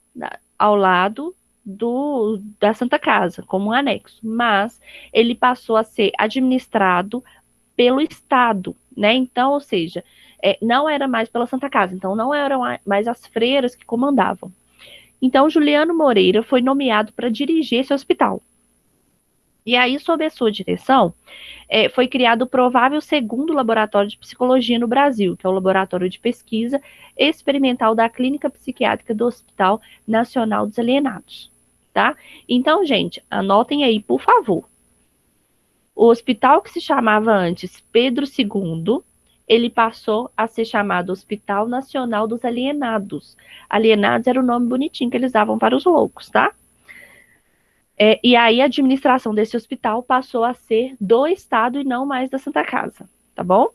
ao lado da Santa Casa, como um anexo, mas ele passou a ser administrado pelo Estado, né? Então, ou seja, não era mais pela Santa Casa, então não eram mais as freiras que comandavam. Então, Juliano Moreira foi nomeado para dirigir esse hospital. E aí, sob a sua direção, foi criado o provável segundo laboratório de psicologia no Brasil, que é o Laboratório de Pesquisa Experimental da Clínica Psiquiátrica do Hospital Nacional dos Alienados, tá? Então, gente, anotem aí, por favor. O hospital que se chamava antes Pedro II, ele passou a ser chamado Hospital Nacional dos Alienados. Alienados era o nome bonitinho que eles davam para os loucos, tá? E aí a administração desse hospital passou a ser do Estado e não mais da Santa Casa, tá bom?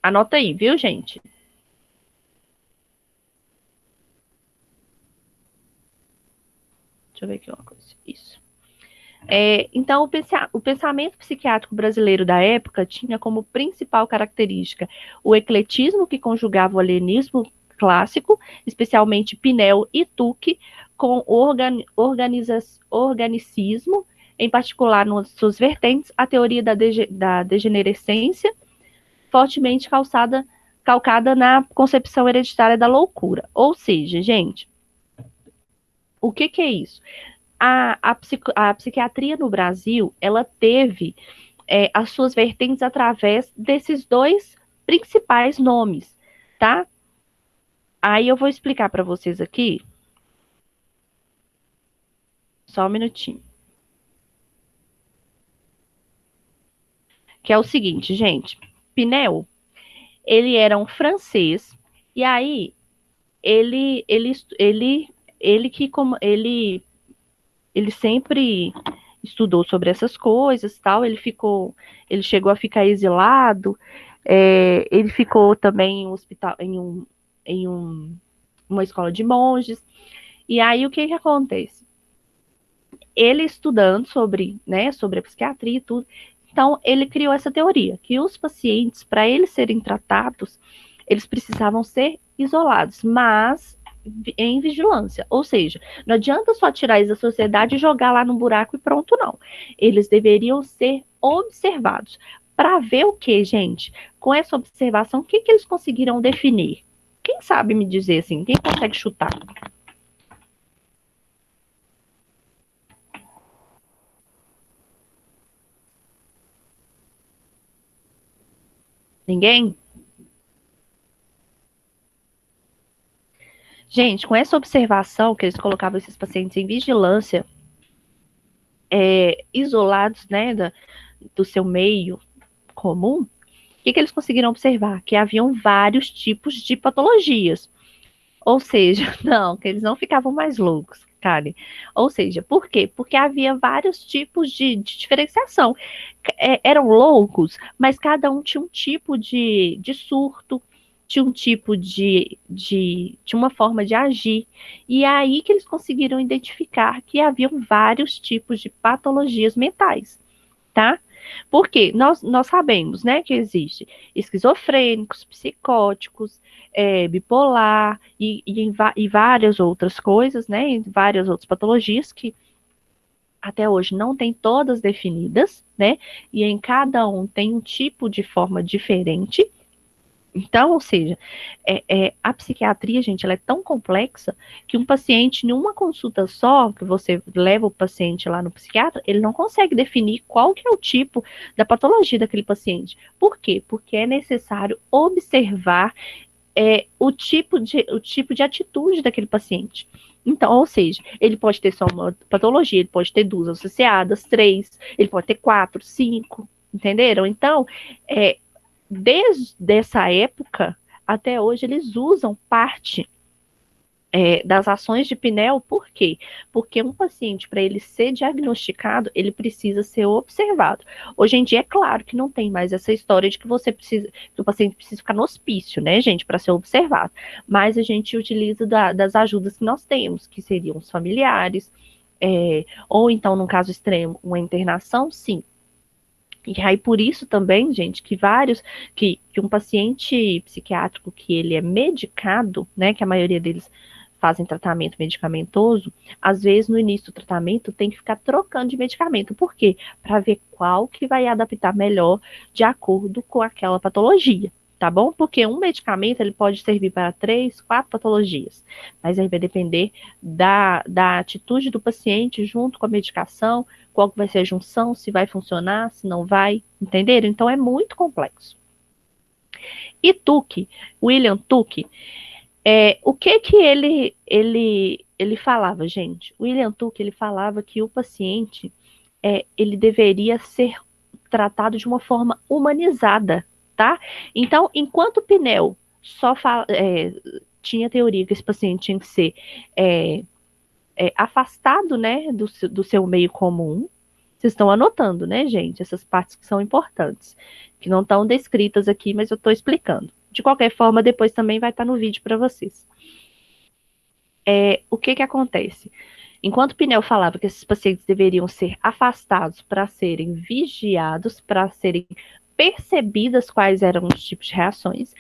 Anota aí, viu, gente? Deixa eu ver aqui uma coisa. Isso. Então, o pensamento psiquiátrico brasileiro da época tinha como principal característica o ecletismo que conjugava o alienismo clássico, especialmente Pinel e Tuque, com o organicismo, em particular nas suas vertentes, a teoria da degenerescência, fortemente calcada na concepção hereditária da loucura. Ou seja, gente, o que é isso? A psiquiatria no Brasil, ela teve as suas vertentes através desses dois principais nomes, tá? Aí eu vou explicar para vocês aqui. Só um minutinho. Que é o seguinte, gente. Pinel, ele era um francês, e aí ele sempre estudou sobre essas coisas, tal. Ele chegou a ficar exilado. Ele ficou também em um hospital, uma escola de monges. E aí o que acontece? Ele estudando sobre a psiquiatria e tudo, então ele criou essa teoria que os pacientes, para eles serem tratados, eles precisavam ser isolados, mas em vigilância. Ou seja, não adianta só tirar eles da sociedade e jogar lá no buraco e pronto, não. Eles deveriam ser observados. Para ver o que, gente? Com essa observação, o que eles conseguiram definir? Quem sabe me dizer assim? Quem consegue chutar? Ninguém? Gente, com essa observação que eles colocavam esses pacientes em vigilância, isolados, né, do seu meio comum, o que eles conseguiram observar? Que haviam vários tipos de patologias. Ou seja, não, que eles não ficavam mais loucos, Karen. Ou seja, por quê? Porque havia vários tipos de diferenciação. Eram loucos, mas cada um tinha um tipo de surto, tinha um tipo de uma forma de agir. E é aí que eles conseguiram identificar que haviam vários tipos de patologias mentais, tá? Porque nós sabemos, né, que existe esquizofrênicos, psicóticos, bipolar e várias outras coisas, né, e várias outras patologias que até hoje não tem todas definidas, né, e em cada um tem um tipo de forma diferente. Então, ou seja, a psiquiatria, gente, ela é tão complexa que um paciente, em uma consulta só, que você leva o paciente lá no psiquiatra, ele não consegue definir qual que é o tipo da patologia daquele paciente. Por quê? Porque é necessário observar o tipo de atitude daquele paciente. Então, ou seja, ele pode ter só uma patologia, ele pode ter duas associadas, três, ele pode ter quatro, cinco, entenderam? Então, desde essa época até hoje, eles usam parte das ações de Pinel. Por quê? Porque um paciente, para ele ser diagnosticado, ele precisa ser observado. Hoje em dia, é claro que não tem mais essa história de que que o paciente precisa ficar no hospício, né, gente, para ser observado. Mas a gente utiliza das ajudas que nós temos, que seriam os familiares, ou então, num caso extremo, uma internação, sim. E aí, por isso também, gente, que um paciente psiquiátrico que ele é medicado, né, que a maioria deles fazem tratamento medicamentoso, às vezes no início do tratamento tem que ficar trocando de medicamento. Por quê? Para ver qual que vai adaptar melhor de acordo com aquela patologia, tá bom? Porque um medicamento, ele pode servir para 3, 4 patologias, mas aí vai depender da atitude do paciente junto com a medicação, qual que vai ser a junção, se vai funcionar, se não vai, entenderam? Então é muito complexo. E Tuck, William Tuck, o que ele falava, gente? William Tuck, ele falava que o paciente, ele deveria ser tratado de uma forma humanizada, tá? Então, enquanto o Pinel tinha teoria que esse paciente tinha que ser afastado, né, do seu meio comum. Vocês estão anotando, né, gente? Essas partes que são importantes, que não estão descritas aqui, mas eu estou explicando. De qualquer forma, depois também vai estar no vídeo para vocês. O que acontece? Enquanto o Pinel falava que esses pacientes deveriam ser afastados para serem vigiados, para serem percebidas quais eram os tipos de reações,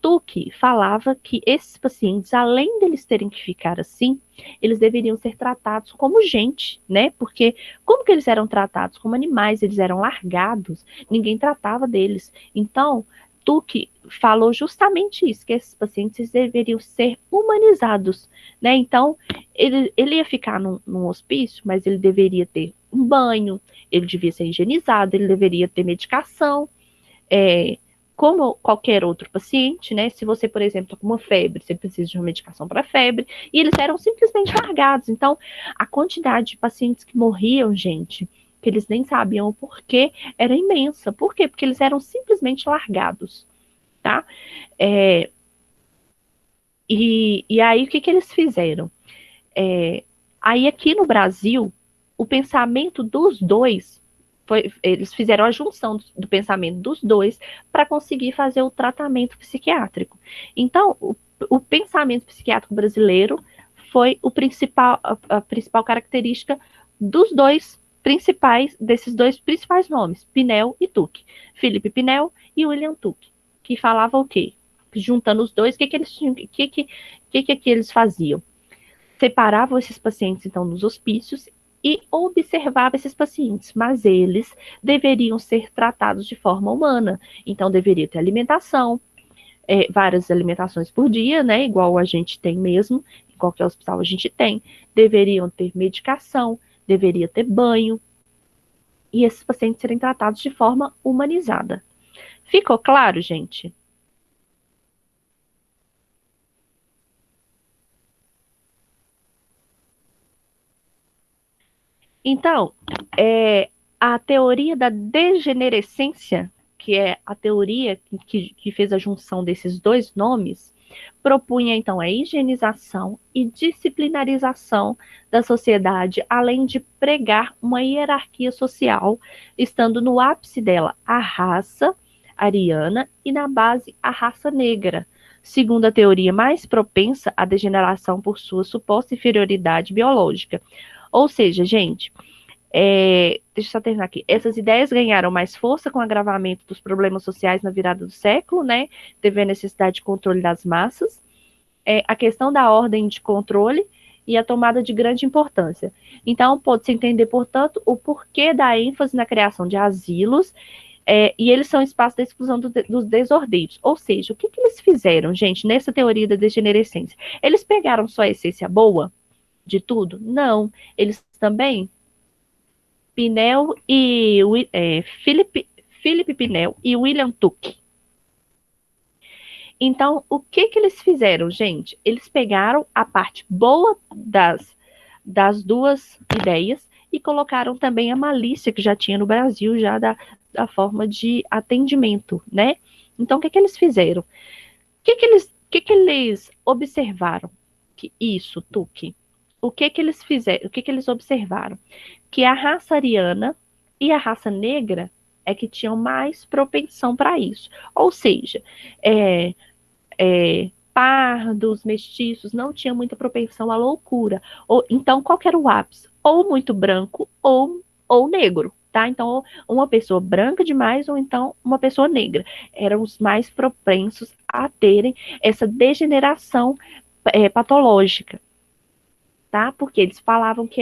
Tuck falava que esses pacientes, além deles terem que ficar assim, eles deveriam ser tratados como gente, né? Porque como que eles eram tratados? Como animais, eles eram largados, ninguém tratava deles. Então, Tuck falou justamente isso, que esses pacientes deveriam ser humanizados, né? Então, ele ia ficar num hospício, mas ele deveria ter um banho, ele devia ser higienizado, ele deveria ter medicação, como qualquer outro paciente, né? Se você, por exemplo, está com uma febre, você precisa de uma medicação para febre, e eles eram simplesmente largados. Então, a quantidade de pacientes que morriam, gente, que eles nem sabiam o porquê, era imensa. Por quê? Porque eles eram simplesmente largados, tá? E aí, o que eles fizeram? Aí, aqui no Brasil, o pensamento dos dois, eles fizeram a junção do pensamento dos dois para conseguir fazer o tratamento psiquiátrico. Então, o pensamento psiquiátrico brasileiro foi a principal característica desses dois principais nomes, Pinel e Tuck. Philippe Pinel e William Tuck, que falava o quê? Juntando os dois, o que eles faziam? Separavam esses pacientes, então, nos hospícios e observava esses pacientes, mas eles deveriam ser tratados de forma humana. Então, deveria ter alimentação, várias alimentações por dia, né? Igual a gente tem mesmo, em qualquer hospital a gente tem. Deveriam ter medicação, deveria ter banho, e esses pacientes serem tratados de forma humanizada. Ficou claro, gente? Então, a teoria da degenerescência, que é a teoria que fez a junção desses dois nomes, propunha, então, a higienização e disciplinarização da sociedade, além de pregar uma hierarquia social, estando no ápice dela a raça ariana e na base a raça negra, segundo a teoria mais propensa à degeneração por sua suposta inferioridade biológica. Ou seja, gente, deixa eu só terminar aqui. Essas ideias ganharam mais força com o agravamento dos problemas sociais na virada do século, né? Teve a necessidade de controle das massas, a questão da ordem de controle e a tomada de grande importância. Então, pode-se entender, portanto, o porquê da ênfase na criação de asilos, e eles são espaço da exclusão dos desordeiros. Ou seja, o que eles fizeram, gente, nessa teoria da degenerescência? Eles pegaram só a essência boa de tudo? Não. Eles também, Pinel e Philippe Pinel e William Tuck. Então, o que eles fizeram, gente? Eles pegaram a parte boa das duas ideias e colocaram também a malícia que já tinha no Brasil, já da forma de atendimento, né? Então, o que eles fizeram? O que eles observaram? Tuck. O que eles fizeram? O que eles observaram? Que a raça ariana e a raça negra é que tinham mais propensão para isso. Ou seja, pardos, mestiços, não tinham muita propensão à loucura. Então, qual que era o ápice? Ou muito branco ou negro, tá? Então, uma pessoa branca demais ou então uma pessoa negra. Eram os mais propensos a terem essa degeneração patológica. Tá? Porque eles falavam que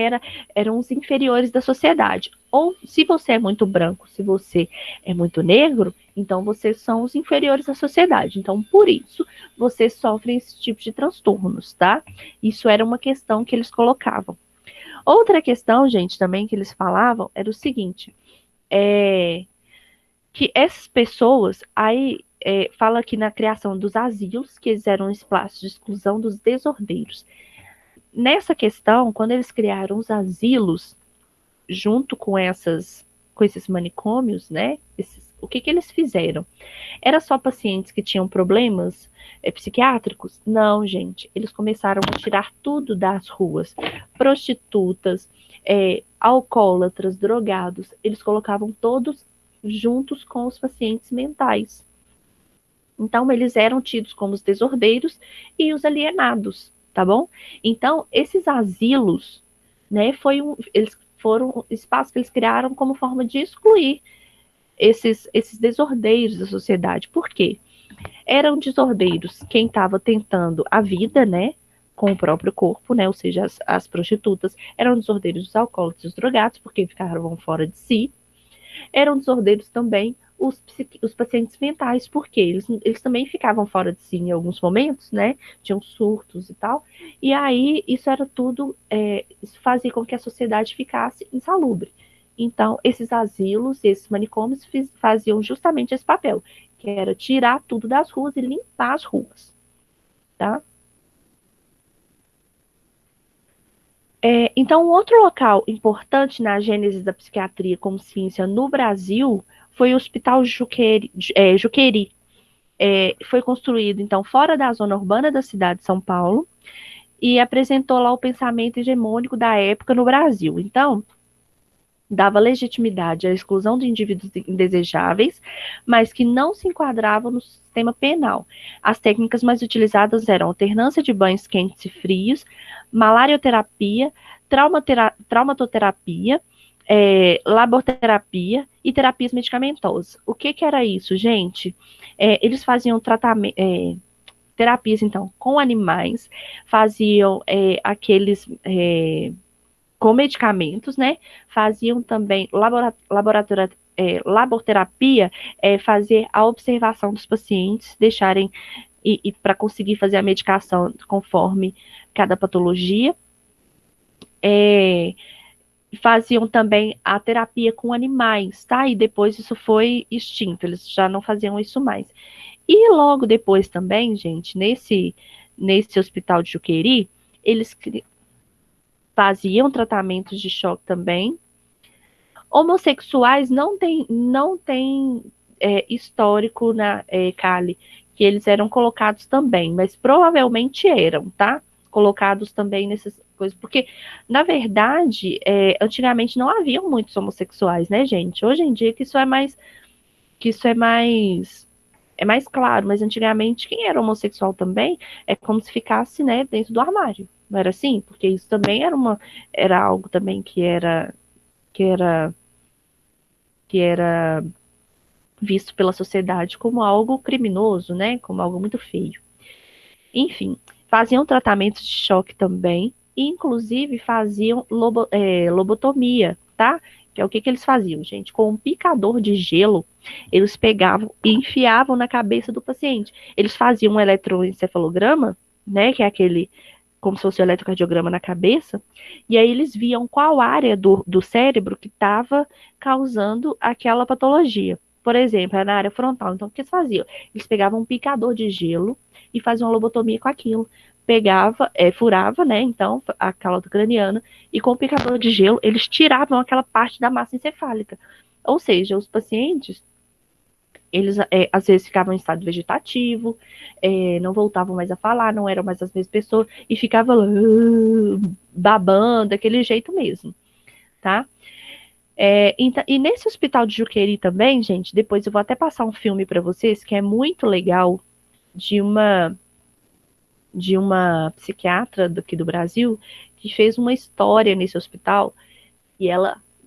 eram os inferiores da sociedade. Ou se você é muito branco, se você é muito negro, então vocês são os inferiores da sociedade. Então, por isso, vocês sofrem esse tipo de transtornos, tá? Isso era uma questão que eles colocavam. Outra questão, gente, também que eles falavam era o seguinte, que essas pessoas, aí fala aqui na criação dos asilos, que eles eram espaços de exclusão dos desordeiros. Nessa questão, quando eles criaram os asilos, junto com esses manicômios, né? O que eles fizeram? Era só pacientes que tinham problemas psiquiátricos? Não, gente. Eles começaram a tirar tudo das ruas. Prostitutas, alcoólatras, drogados. Eles colocavam todos juntos com os pacientes mentais. Então, eles eram tidos como os desordeiros e os alienados, tá bom? Então, esses asilos, né, eles foram espaços que eles criaram como forma de excluir esses desordeiros da sociedade. Por quê? Eram desordeiros quem estava tentando a vida, né, com o próprio corpo, né, ou seja, as prostitutas, eram desordeiros os alcoólatras e os drogados, porque ficavam fora de si. Eram desordeiros também os pacientes mentais, porque eles também ficavam fora de si em alguns momentos, né? Tinham surtos e tal. E aí, isso era tudo, isso fazia com que a sociedade ficasse insalubre. Então, esses asilos, esses manicômios faziam justamente esse papel, que era tirar tudo das ruas e limpar as ruas, tá? Então, um outro local importante na gênese da psiquiatria como ciência no Brasil foi o Hospital Juqueri. Foi construído, então, fora da zona urbana da cidade de São Paulo e apresentou lá o pensamento hegemônico da época no Brasil. Então, dava legitimidade à exclusão de indivíduos indesejáveis, mas que não se enquadravam no sistema penal. As técnicas mais utilizadas eram alternância de banhos quentes e frios, malarioterapia, traumatoterapia, laborterapia e terapias medicamentosas. O que era isso, gente? Eles faziam terapias, então, com animais, faziam aqueles com medicamentos, né? Faziam também laborterapia, fazer a observação dos pacientes, deixarem e para conseguir fazer a medicação conforme cada patologia. Faziam também a terapia com animais, tá? E depois isso foi extinto, eles já não faziam isso mais. E logo depois também, gente, nesse hospital de Juqueri, eles faziam tratamentos de choque também. Homossexuais não tem histórico na Cali, que eles eram colocados também, mas provavelmente eram, tá? Colocados também nessas coisas, porque, na verdade, antigamente não haviam muitos homossexuais, né, gente? Hoje em dia que isso é mais claro, mas antigamente quem era homossexual também é como se ficasse, né, dentro do armário. Não era assim? Porque isso também era algo também que era visto pela sociedade como algo criminoso, né? Como algo muito feio. Enfim, faziam tratamentos de choque também, e inclusive faziam lobotomia, tá? Que é o que eles faziam, gente? Com um picador de gelo, eles pegavam e enfiavam na cabeça do paciente. Eles faziam um eletroencefalograma, né? Que é aquele, como se fosse um eletrocardiograma na cabeça, e aí eles viam qual área do cérebro que estava causando aquela patologia. Por exemplo, era na área frontal. Então, o que eles faziam? Eles pegavam um picador de gelo e faziam uma lobotomia com aquilo. Pegava, furava, né, então, a cauda craniana, e com o picador de gelo, eles tiravam aquela parte da massa encefálica. Ou seja, os pacientes, eles às vezes ficavam em estado vegetativo, não voltavam mais a falar, não eram mais as mesmas pessoas, e ficavam babando, daquele jeito mesmo, tá? Então, e nesse hospital de Juqueri também, gente, depois eu vou até passar um filme para vocês, que é muito legal, de uma psiquiatra aqui do Brasil, que fez uma história nesse hospital, e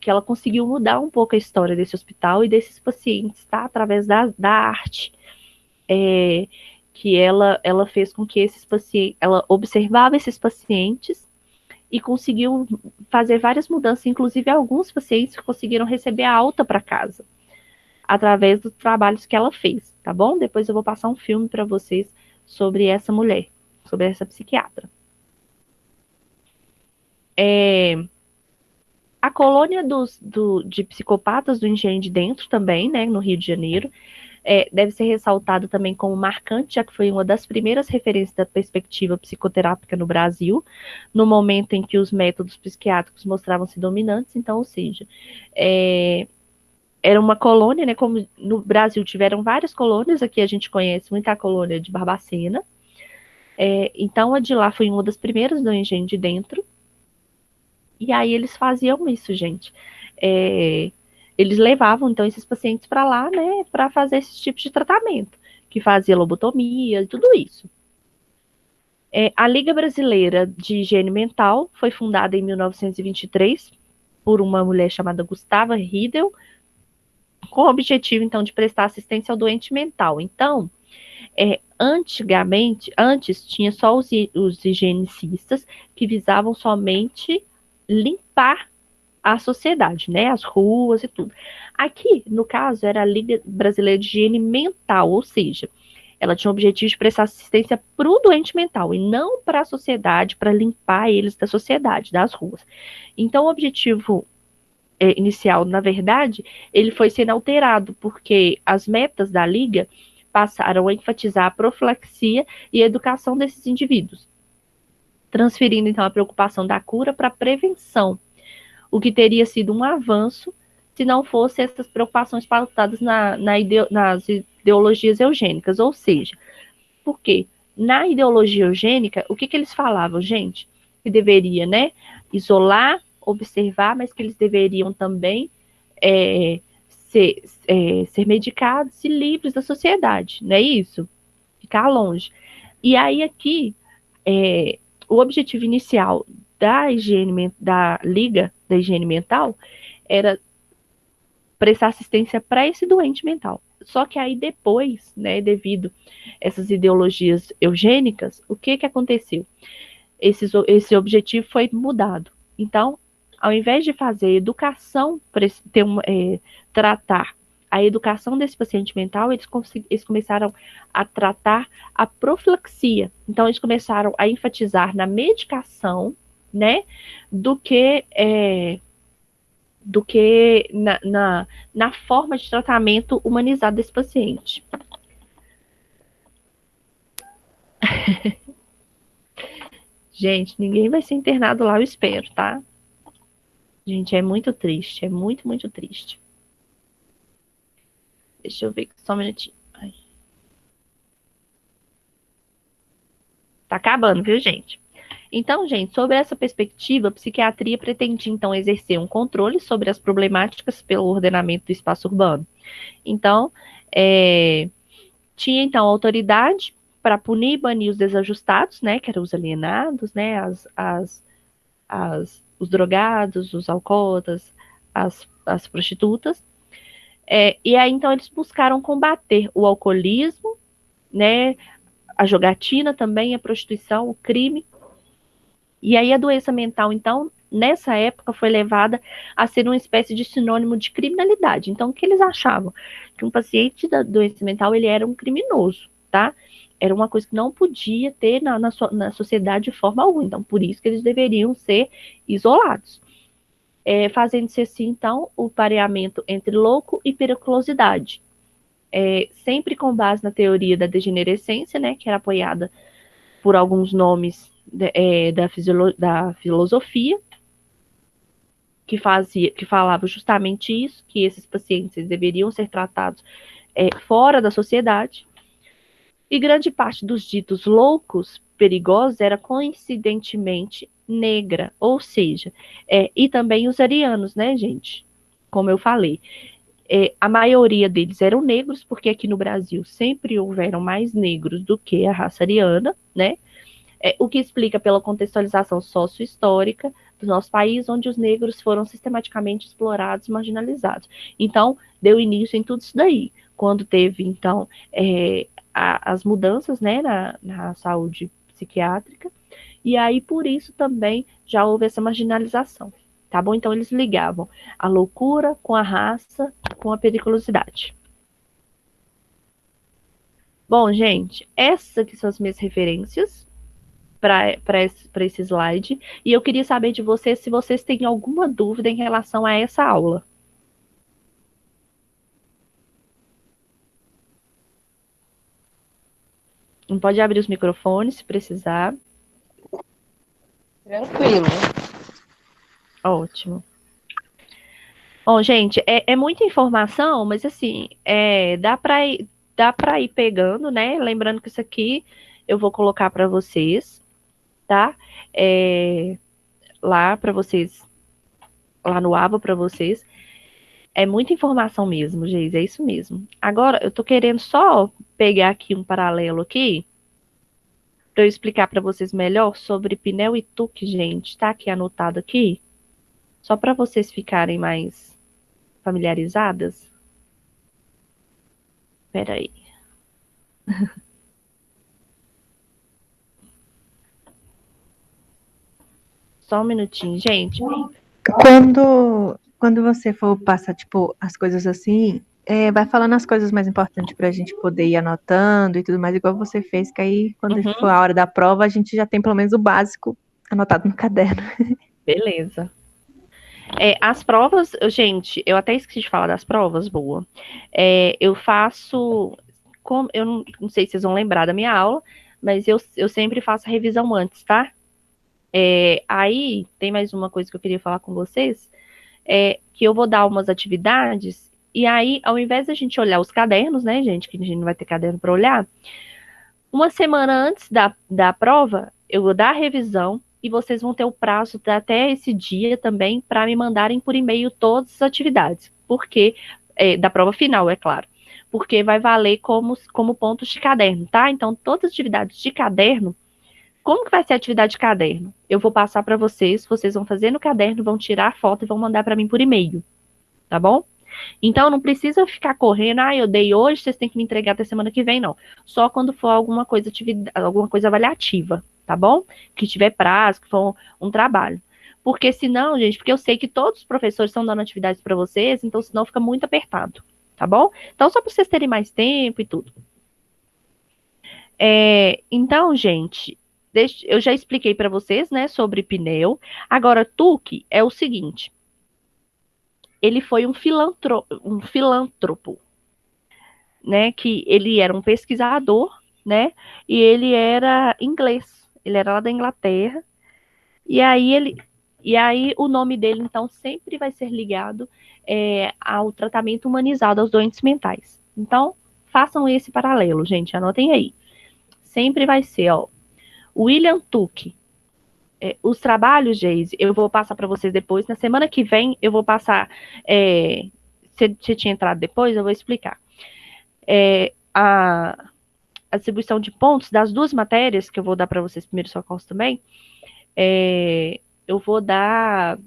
que ela conseguiu mudar um pouco a história desse hospital e desses pacientes, tá? Através da arte. Que ela fez com que esses pacientes, ela observava esses pacientes e conseguiu fazer várias mudanças, inclusive alguns pacientes conseguiram receber a alta para casa, através dos trabalhos que ela fez, tá bom? Depois eu vou passar um filme para vocês sobre essa mulher, sobre essa psiquiatra. A colônia de psicopatas do Engenho de Dentro também, né, no Rio de Janeiro, deve ser ressaltado também como marcante, já que foi uma das primeiras referências da perspectiva psicoterápica no Brasil, no momento em que os métodos psiquiátricos mostravam-se dominantes. Então, ou seja, era uma colônia, né, como no Brasil tiveram várias colônias, aqui a gente conhece muito a colônia de Barbacena, então a de lá foi uma das primeiras do Engenho de Dentro, e aí eles faziam isso, gente. Eles levavam, então, esses pacientes para lá, né, para fazer esse tipo de tratamento, que fazia lobotomia e tudo isso. A Liga Brasileira de Higiene Mental foi fundada em 1923 por uma mulher chamada Gustava Riedel, com o objetivo, então, de prestar assistência ao doente mental. Então, antes tinha só os higienicistas que visavam somente limpar a sociedade, né, as ruas e tudo. Aqui, no caso, era a Liga Brasileira de Higiene Mental, ou seja, ela tinha o objetivo de prestar assistência para o doente mental e não para a sociedade, para limpar eles da sociedade, das ruas. Então, o objetivo inicial, na verdade, ele foi sendo alterado, porque as metas da Liga passaram a enfatizar a profilaxia e a educação desses indivíduos, transferindo, então, a preocupação da cura para a prevenção, o que teria sido um avanço se não fossem essas preocupações pautadas nas ideologias eugênicas. Ou seja, porque na ideologia eugênica, o que eles falavam, gente? Que deveria, né, isolar, observar, mas que eles deveriam também ser medicados e livres da sociedade, não é isso? Ficar longe. E aí aqui, o objetivo inicial da Liga da Higiene Mental era prestar assistência para esse doente mental. Só que aí depois, né, devido a essas ideologias eugênicas, o que aconteceu? Esse objetivo foi mudado. Então, ao invés de fazer educação, tratar a educação desse paciente mental, eles começaram a tratar a profilaxia. Então, eles começaram a enfatizar na medicação, né, do que na forma de tratamento humanizado desse paciente. Gente, ninguém vai ser internado lá, eu espero, tá? Gente, é muito triste, é muito, muito triste. Deixa eu ver só um minutinho. Ai. Tá acabando, viu, gente? Então, gente, sobre essa perspectiva, a psiquiatria pretendia, então, exercer um controle sobre as problemáticas pelo ordenamento do espaço urbano. Então, tinha, então, autoridade para punir e banir os desajustados, né, que eram os alienados, né, os drogados, os alcoólatras, as prostitutas. E aí, então, eles buscaram combater o alcoolismo, né, a jogatina também, a prostituição, o crime. E aí a doença mental, então, nessa época foi levada a ser uma espécie de sinônimo de criminalidade. Então, o que eles achavam? Que um paciente da doença mental, ele era um criminoso, tá? Era uma coisa que não podia ter na sociedade de forma alguma. Então, por isso que eles deveriam ser isolados. Fazendo-se assim, então, o pareamento entre louco e periculosidade. Sempre com base na teoria da degenerescência, né, que era apoiada por alguns nomes da filosofia, que falava justamente isso, que esses pacientes deveriam ser tratados fora da sociedade. E grande parte dos ditos loucos, perigosos, era coincidentemente negra, ou seja, e também os arianos, né, gente? Como eu falei. A maioria deles eram negros, porque aqui no Brasil sempre houveram mais negros do que a raça ariana, né? O que explica pela contextualização sociohistórica do nosso país, onde os negros foram sistematicamente explorados e marginalizados. Então, deu início em tudo isso daí. Quando teve, então, as mudanças, né, na saúde psiquiátrica, E aí, por isso também já houve essa marginalização, tá bom? Então, eles ligavam a loucura com a raça, com a periculosidade. Bom, gente, essas aqui são as minhas referências para esse slide. E eu queria saber de vocês se vocês têm alguma dúvida em relação a essa aula. Não pode abrir os microfones se precisar. Tranquilo. Ótimo. Bom, gente, é muita informação, mas assim, dá para ir pegando, né? Lembrando que isso aqui eu vou colocar para vocês, tá? Lá para vocês, lá no Aba para vocês. É muita informação mesmo, Geis, é isso mesmo. Agora, eu tô querendo só pegar aqui um paralelo aqui, para eu explicar para vocês melhor sobre Pinel e Tuque, gente. Tá aqui anotado aqui, só para vocês ficarem mais familiarizadas. Espera aí. Só um minutinho, gente. Quando você for passar, tipo, as coisas assim, vai falando as coisas mais importantes pra gente poder ir anotando e tudo mais, igual você fez, que aí, quando for a hora da prova, a gente já tem pelo menos o básico anotado no caderno. Beleza. As provas, gente, eu até esqueci de falar das provas, boa. Eu faço, eu não sei se vocês vão lembrar da minha aula, mas eu sempre faço a revisão antes, tá? Aí, tem mais uma coisa que eu queria falar com vocês, que eu vou dar umas atividades, e aí, ao invés da gente olhar os cadernos, né, gente, que a gente não vai ter caderno para olhar, uma semana antes da prova, eu vou dar a revisão, e vocês vão ter o prazo até esse dia também para me mandarem por e-mail todas as atividades, porque da prova final, é claro, porque vai valer como pontos de caderno, tá? Então, todas as atividades de caderno, como que vai ser a atividade de caderno? Eu vou passar para vocês vão fazer no caderno, vão tirar a foto e vão mandar para mim por e-mail, tá bom? Então, não precisa ficar correndo, eu dei hoje, vocês têm que me entregar até semana que vem, não. Só quando for alguma coisa avaliativa, tá bom? Que tiver prazo, que for um trabalho. Porque senão, gente, porque eu sei que todos os professores estão dando atividades para vocês, então senão fica muito apertado, tá bom? Então, só para vocês terem mais tempo e tudo. Então, gente, eu já expliquei para vocês, né, sobre Pinel. Agora, Tuque é o seguinte, ele foi um filântropo, né, que ele era um pesquisador, né, e ele era inglês, ele era lá da Inglaterra, e aí o nome dele, então, sempre vai ser ligado ao tratamento humanizado aos doentes mentais. Então, façam esse paralelo, gente, anotem aí. Sempre vai ser, William Tuke. Os trabalhos, Geise, eu vou passar para vocês depois. Na semana que vem, eu vou passar. Se tinha entrado depois, eu vou explicar. A distribuição de pontos das duas matérias, que eu vou dar para vocês, primeiro socorros também, eu vou dar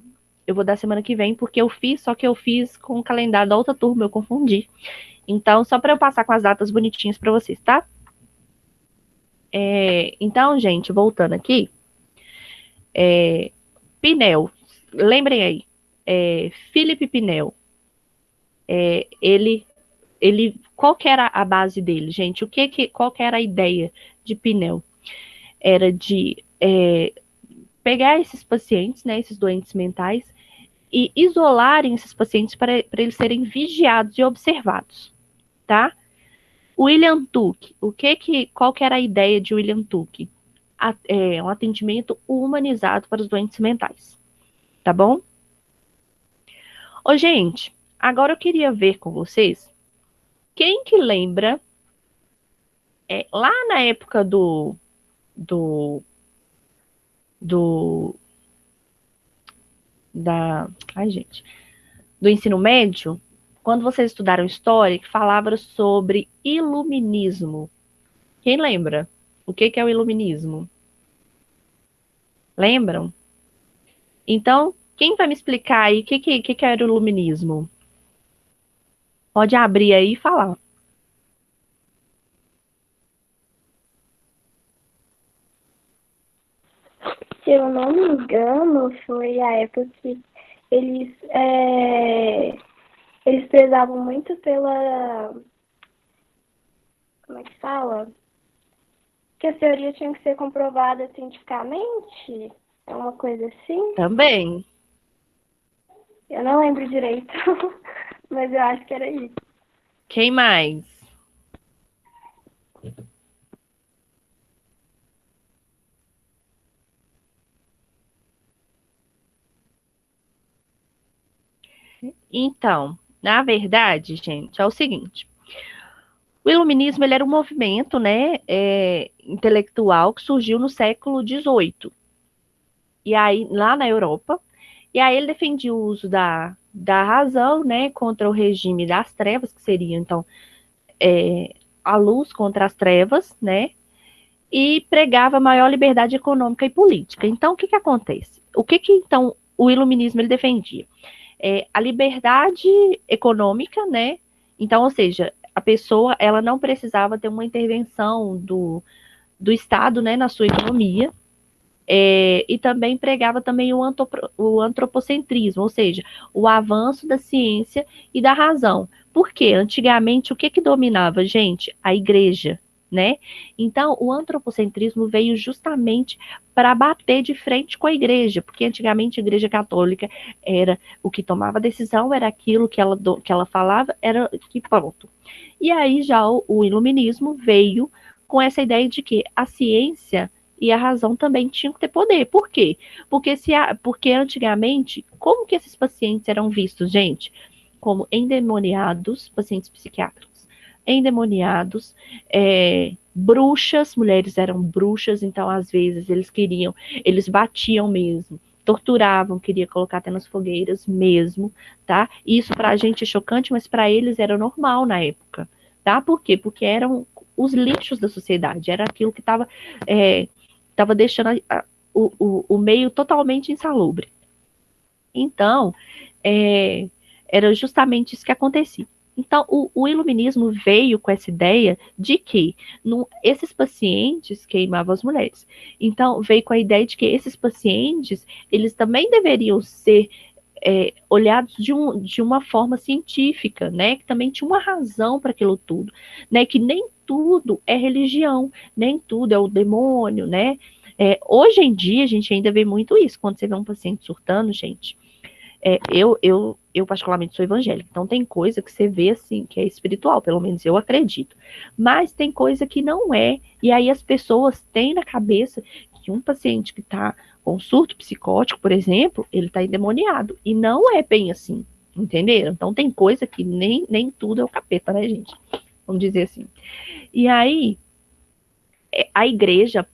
semana que vem, porque só que eu fiz com o calendário da outra turma, eu confundi. Então, só para eu passar com as datas bonitinhas para vocês, tá? Então, gente, voltando aqui. Pinel, lembrem aí, Philippe Pinel, ele, qual que era a base dele, gente? Qual que era a ideia de Pinel? Era de pegar esses pacientes, né, esses doentes mentais, e isolarem esses pacientes para eles serem vigiados e observados, tá? William Tuke, qual que era a ideia de William Tuke? Um atendimento humanizado para os doentes mentais, tá bom? Gente, agora eu queria ver com vocês, quem que lembra, lá na época do ensino médio, quando vocês estudaram história, que falava sobre iluminismo. Quem lembra? O que é o iluminismo? Lembram? Então, quem vai me explicar aí o que era o iluminismo? Pode abrir aí e falar. eu não me engano, foi a época que eles, eles prezavam muito pela... Como é que fala? Que a teoria tinha que ser comprovada cientificamente. É uma coisa assim. Também. Eu não lembro direito, mas eu acho que era isso. Quem mais? Então, na verdade, gente, é o seguinte. O iluminismo ele era um movimento, né, intelectual que surgiu no século XVIII. E aí, lá na Europa. E aí ele defendia o uso da razão, né, contra o regime das trevas, que seria, então, a luz contra as trevas, né, e pregava maior liberdade econômica e política. Então, o que acontece? O que então, o iluminismo ele defendia? A liberdade econômica, né, então, ou seja, a pessoa, ela não precisava ter uma intervenção do Estado, né, na sua economia, e também pregava também o antropocentrismo, ou seja, o avanço da ciência e da razão. Porque antigamente o que dominava, gente? A igreja, né? Então, o antropocentrismo veio justamente para bater de frente com a igreja, porque antigamente a igreja católica era o que tomava decisão, era aquilo que ela falava, era que pronto. E aí já o iluminismo veio com essa ideia de que a ciência e a razão também tinham que ter poder. Por quê? Porque antigamente, como que esses pacientes eram vistos, gente? Como endemoniados, pacientes psiquiátricos, endemoniados, bruxas, mulheres eram bruxas, então às vezes eles batiam mesmo, torturavam, queria colocar até nas fogueiras mesmo, tá? Isso pra gente é chocante, mas para eles era normal na época, tá? Por quê? Porque eram os lixos da sociedade, era aquilo que estava deixando o meio totalmente insalubre. Então, era justamente isso que acontecia. Então, o iluminismo veio com essa ideia de que esses pacientes queimavam as mulheres. Então, veio com a ideia de que esses pacientes, eles também deveriam ser olhados de uma forma científica, né? Que também tinha uma razão para aquilo tudo, né? Que nem tudo é religião, nem tudo é o demônio, né? Hoje em dia, a gente ainda vê muito isso. Quando você vê um paciente surtando, gente, eu particularmente sou evangélica, então tem coisa que você vê assim, que é espiritual, pelo menos eu acredito. Mas tem coisa que não é, e aí as pessoas têm na cabeça que um paciente que está com surto psicótico, por exemplo, ele está endemoniado, e não é bem assim, entenderam? Então tem coisa que nem tudo é o capeta, né, gente? Vamos dizer assim. E aí, a igreja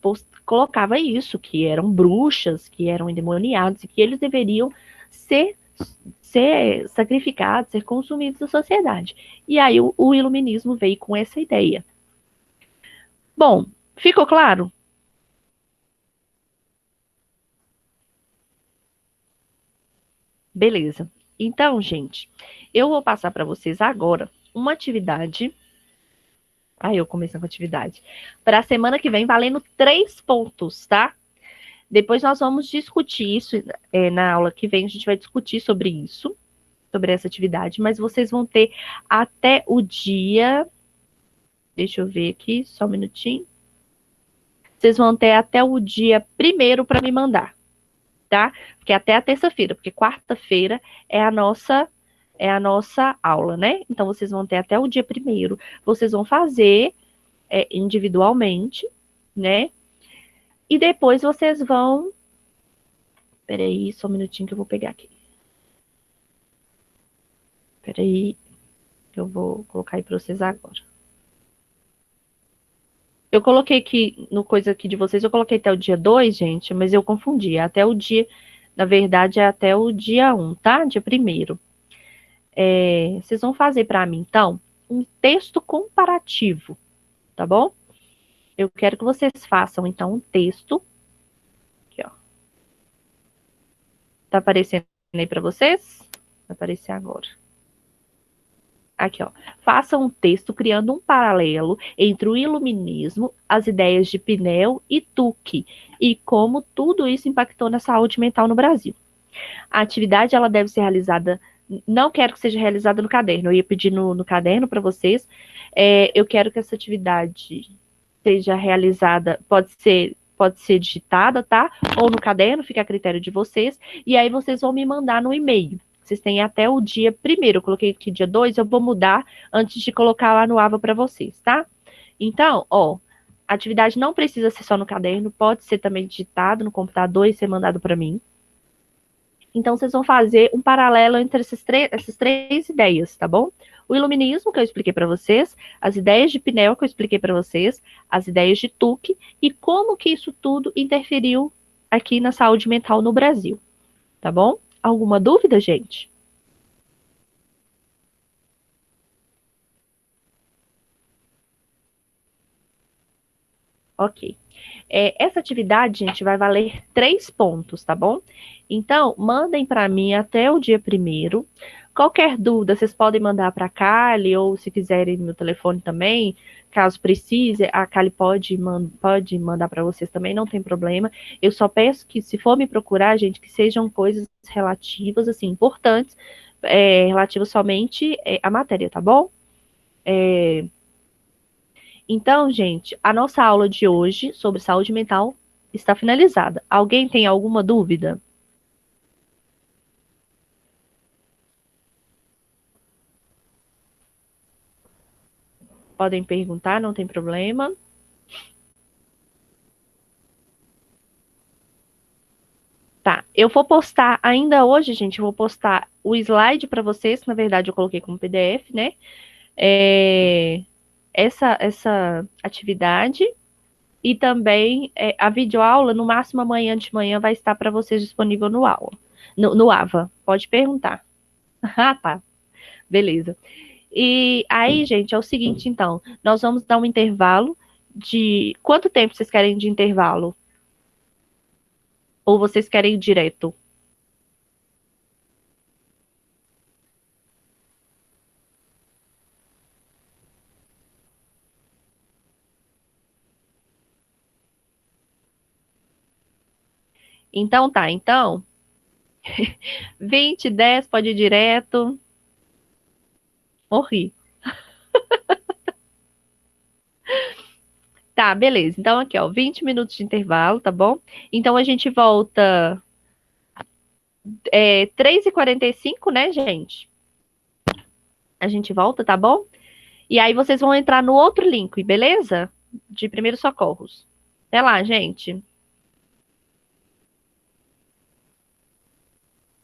colocava isso, que eram bruxas, que eram endemoniados, e que eles deveriam ser sacrificados, ser consumidos da sociedade. E aí o iluminismo veio com essa ideia. Bom, ficou claro? Beleza. Então, gente, eu vou passar para vocês agora uma atividade. Aí eu começando com a atividade. Para a semana que vem, valendo 3 pontos, tá? Depois nós vamos discutir isso, na aula que vem a gente vai discutir sobre isso, sobre essa atividade, mas vocês vão ter até o dia, deixa eu ver aqui, só um minutinho. Vocês vão ter até o dia 1º para me mandar, tá? Porque até a terça-feira, porque quarta-feira é a nossa aula, né? Então vocês vão ter até o dia 1º, vocês vão fazer individualmente, né? E depois vocês vão... Peraí, só um minutinho que eu vou pegar aqui. Peraí, que eu vou colocar aí para vocês agora. Eu coloquei aqui, no coisa aqui de vocês, eu coloquei até o dia 2, gente, mas eu confundi. Até o dia, na verdade, é até o dia 1, tá? Dia 1º. Vocês vão fazer para mim, então, um texto comparativo, tá bom? Eu quero que vocês façam, então, um texto. Aqui, ó. Tá aparecendo aí para vocês? Vai aparecer agora. Aqui, ó. Faça um texto criando um paralelo entre o iluminismo, as ideias de Pinel e Tuque, e como tudo isso impactou na saúde mental no Brasil. A atividade ela deve ser realizada, não quero que seja realizada no caderno, eu ia pedir no caderno para vocês. Eu quero que essa atividade seja realizada, pode ser digitada, tá? Ou no caderno, fica a critério de vocês, e aí vocês vão me mandar no e-mail. Vocês têm até o dia 1º, eu coloquei aqui dia 2, eu vou mudar antes de colocar lá no AVA para vocês, tá? Então, ó, a atividade não precisa ser só no caderno, pode ser também digitado no computador e ser mandado para mim. Então, vocês vão fazer um paralelo entre essas três ideias, tá bom? O iluminismo, que eu expliquei para vocês, as ideias de Pinel, que eu expliquei para vocês, as ideias de Tuque, e como que isso tudo interferiu aqui na saúde mental no Brasil, tá bom? Alguma dúvida, gente? Ok. Essa atividade, gente, vai valer 3 pontos, tá bom? Então, mandem para mim até o dia 1º. Qualquer dúvida, vocês podem mandar para a Kali, ou se quiserem no meu telefone também, caso precise, a Kali pode mandar para vocês também, não tem problema. Eu só peço que, se for me procurar, gente, que sejam coisas relativas, assim, importantes, relativas somente à matéria, tá bom? Então, gente, a nossa aula de hoje sobre saúde mental está finalizada. Alguém tem alguma dúvida? Podem perguntar, não tem problema. Tá, eu vou postar ainda hoje, gente, eu vou postar o slide para vocês, que na verdade eu coloquei como PDF, né? Essa atividade e também a videoaula, no máximo amanhã de manhã, vai estar para vocês disponível no AVA. Pode perguntar. Ah, tá. Beleza. E aí, gente, é o seguinte, então, nós vamos dar um intervalo de... Quanto tempo vocês querem de intervalo? Ou vocês querem ir direto? Então, tá. Então, 20, 10, pode ir direto. Morri. Tá, beleza. Então, aqui, ó, 20 minutos de intervalo, tá bom? Então, a gente volta 3h45, né, gente? A gente volta, tá bom? E aí, vocês vão entrar no outro link, beleza? De primeiros socorros. Até lá, gente.